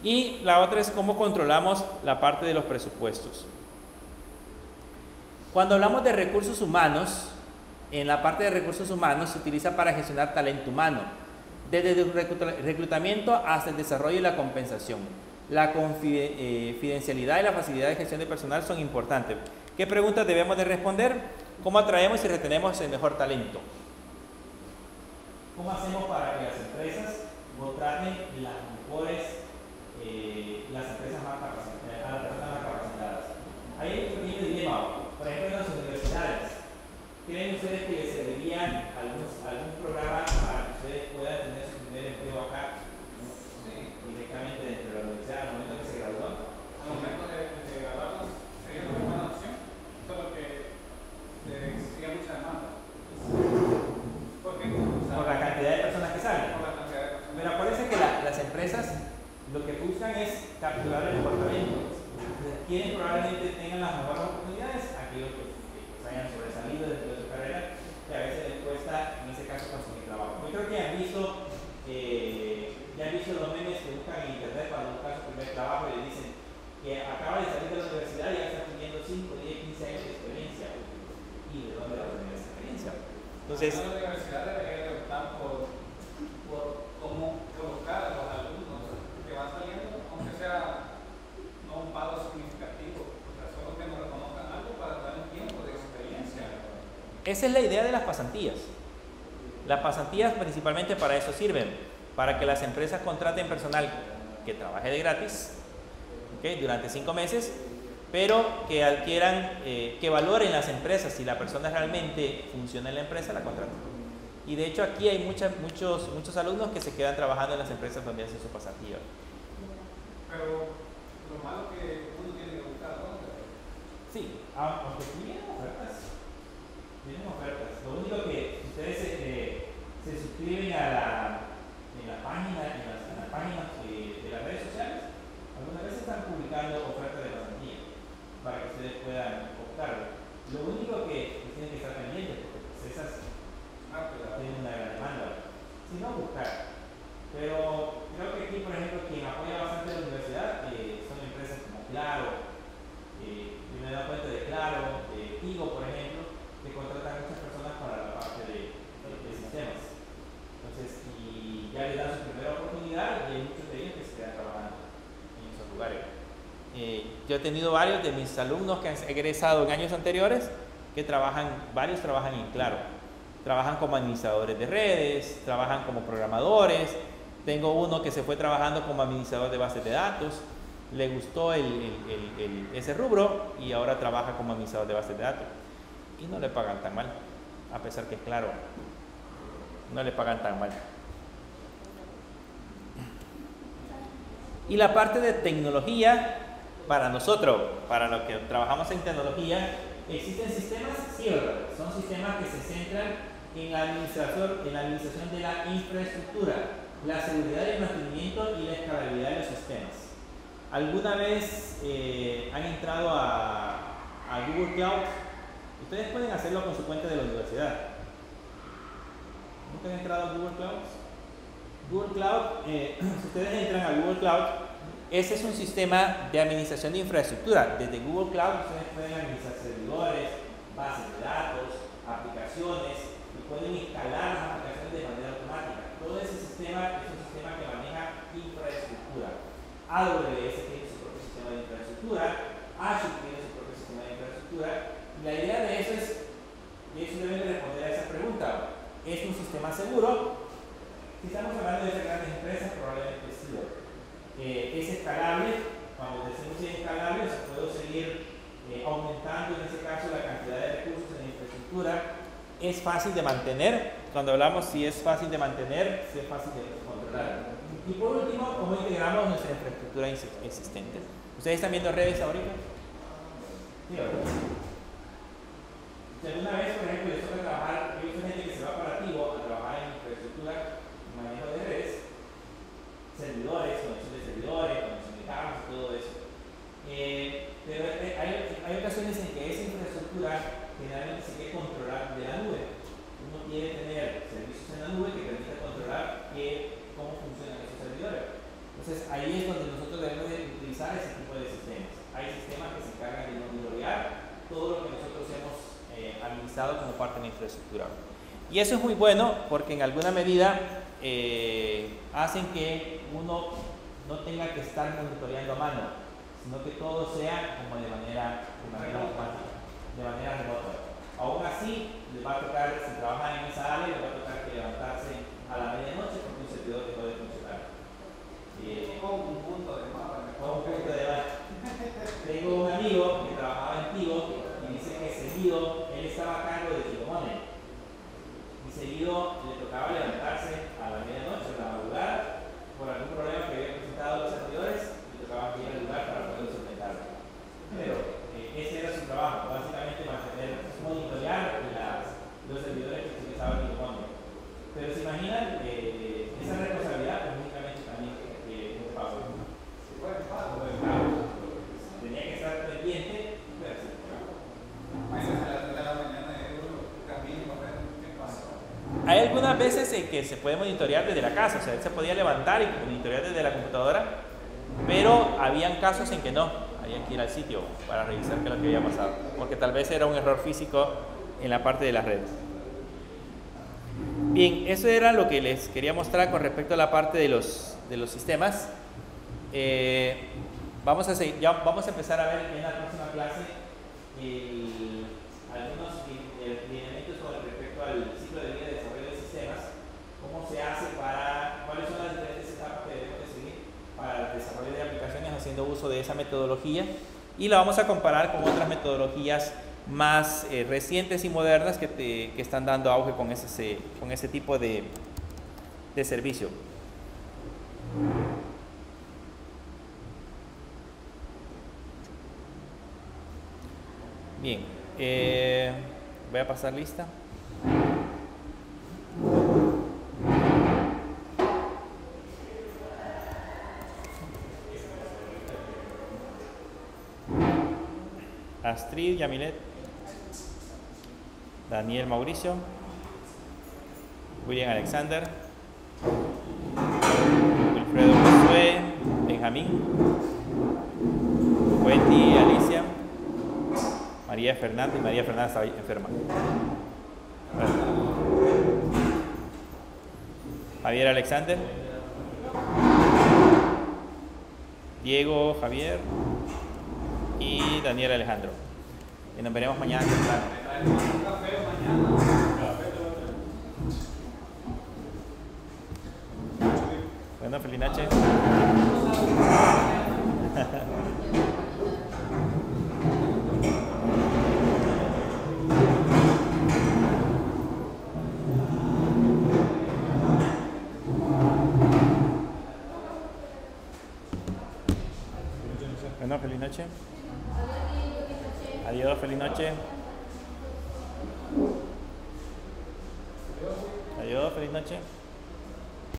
Y la otra es cómo controlamos la parte de los presupuestos. Cuando hablamos de recursos humanos, en la parte de recursos humanos se utiliza para gestionar talento humano, desde el reclutamiento hasta el desarrollo y la compensación. La confidencialidad y la facilidad de gestión de personal son importantes. ¿Qué preguntas debemos de responder? ¿Cómo atraemos y retenemos el mejor talento? ¿Cómo hacemos para que las empresas contraten las mejores las empresas más capacitadas, a las personas más capacitadas? Hay un pequeño dilema. Por ejemplo, en las universidades, ¿creen ustedes que les serviría algún programa para que ustedes puedan tener su primer empleo acá? Sí. Directamente dentro de la universidad, al momento que se gradúan. Al momento de graduarnos sería una buena opción, solo que existiría mucha demanda. ¿Por qué? Por la cantidad de personas que salen. Por la cantidad de personas. Pero acuérdense que las empresas lo que buscan es capturar el comportamiento. Quieren probablemente tengan las mejores oportunidades, aquellos que hayan sobresalido dentro de su carrera, que a veces les cuesta, en ese caso, conseguir trabajo. Yo creo que ya han visto los memes que buscan en internet para buscar su primer trabajo y le dicen que acaba de salir de la universidad y ya está pidiendo 5, 10, 15 años de experiencia. ¿Y de dónde va a tener esa experiencia? Entonces, la universidad debería de optar por cómo colocar a los alumnos que van saliendo, aunque sea no un pago significativo, o sea, solo que nos reconozcan algo para dar un tiempo de experiencia. esa es la idea de las pasantías. Las pasantías principalmente para eso sirven, para que las empresas contraten personal que trabaje de gratis, ¿okay? Durante 5 meses, pero que adquieran, que valoren las empresas si la persona realmente funciona en la empresa, la contratan. Y de hecho aquí hay muchos alumnos que se quedan trabajando en las empresas donde hacen su pasantía. Pero lo malo que uno tiene que buscar, ¿no? Sí, aunque tienen ofertas. Lo único que ustedes se suscriben en las páginas de las redes sociales, algunas veces están publicando ofertas de pasantía para que ustedes puedan optar. Lo único que tienen que estar pendientes, porque pues, esas tienen una gran demanda, si no buscar. Pero creo que aquí, por ejemplo, quien apoya bastante la universidad son empresas como Claro. Yo me he dado cuenta de Claro, de Tigo, por ejemplo, que contratan muchas personas para la parte de sistemas. Entonces, y ya les dan su primera oportunidad y hay muchos de ellos que se quedan trabajando en esos lugares. Yo he tenido varios de mis alumnos que han egresado en años anteriores que varios trabajan en Claro. Trabajan como administradores de redes, trabajan como programadores. Tengo uno que se fue trabajando como administrador de bases de datos, le gustó ese rubro y ahora trabaja como administrador de bases de datos. Y no le pagan tan mal, a pesar que Claro, no le pagan tan mal. Y la parte de tecnología, para nosotros, para los que trabajamos en tecnología, existen sistemas, sí, son sistemas que se centran en la administración de la infraestructura, la seguridad y el mantenimiento y la escalabilidad de los sistemas. ¿Alguna vez han entrado a Google Cloud? Ustedes pueden hacerlo con su cuenta de la universidad. ¿Nunca han entrado a Google Cloud? Google Cloud, si ustedes entran a Google Cloud, ese es un sistema de administración de infraestructura. Desde Google Cloud ustedes pueden administrar servidores, bases de datos, aplicaciones, y pueden instalar las aplicaciones de manera automática. Todo ese sistema es un sistema que maneja infraestructura. AWS tiene su propio sistema de infraestructura, Azure tiene su propio sistema de infraestructura, y la idea de eso es, y eso deben responder a esa pregunta, ¿es un sistema seguro? Si estamos hablando de esas grandes empresas, probablemente sí. Es escalable. Cuando decimos que es escalable, se puede seguir aumentando en ese caso la cantidad de recursos en la infraestructura. Es fácil de mantener. Cuando hablamos si es fácil de mantener, si es fácil de controlar. Y por último, ¿cómo integramos nuestra infraestructura existente? ¿Ustedes están viendo redes ahorita? Sí, ¿verdad? Si alguna vez, por ejemplo, les toca trabajar, hay mucha gente que se va para Tigo a trabajar en infraestructura, manejo de redes, servidores, conexión de servidores, conexión de cables, todo eso. Pero hay ocasiones en que esa infraestructura generalmente se quiere controlar de la nube. Uno quiere tener servicios en la nube que permitan controlar cómo funcionan esos servidores. Entonces ahí es donde nosotros debemos de utilizar ese tipo de sistemas. Hay sistemas que se encargan de monitorear todo lo que nosotros hemos administrado como parte de la infraestructura. Y eso es muy bueno porque en alguna medida hacen que uno no tenga que estar monitoreando a mano, sino que todo sea como de manera automática, de manera remota. Aún así, les va a tocar, si trabajan en esa área, les va a tocar que levantarse a la medianoche porque un servidor dejó de funcionar. Con un punto de mapa. Tengo un amigo que trabajaba en Tigo y dice que seguido él estaba a cargo de Tigo Money. Y seguido le tocaba levantarse a la medianoche, a la madrugada, por algún problema que había presentado los servidores, le tocaba ir al lugar para poder solventarlo. Pero ese era su trabajo, básicamente monitorear los servidores que utilizaban Tigo Money. Pero se imaginan esa responsabilidad, pues únicamente también un pago. Tenía que estar pendiente, pero sí. Mañana a las 3 de la mañana camino a ver qué pasa. Hay algunas veces en que se puede monitorear desde la casa, o sea, él se podía levantar y monitorear desde la computadora, pero habían casos en que no, había que ir al sitio para revisar qué es lo que había pasado, porque tal vez era un error físico en la parte de las redes. Bien, eso era lo que les quería mostrar con respecto a la parte de los sistemas. Vamos a empezar a ver en la próxima clase algunos lineamientos con respecto al ciclo de vida de desarrollo de sistemas, cómo se hace cuáles son las diferentes etapas que debemos de seguir para el desarrollo de aplicaciones haciendo uso de esa metodología, y la vamos a comparar con otras metodologías más recientes y modernas que están dando auge con ese tipo de servicio. Bien, voy a pasar lista. Astrid, Yamilet, Daniel Mauricio, William Alexander, Wilfredo Josué, Benjamín, Wendy, Alicia, María Fernández. María Fernández está enferma. Javier Alexander, Diego Javier y Daniel Alejandro. Y nos veremos mañana temprano. Bueno, feliz noche. Bueno, feliz noche. Adiós, feliz noche. Adiós, feliz noche.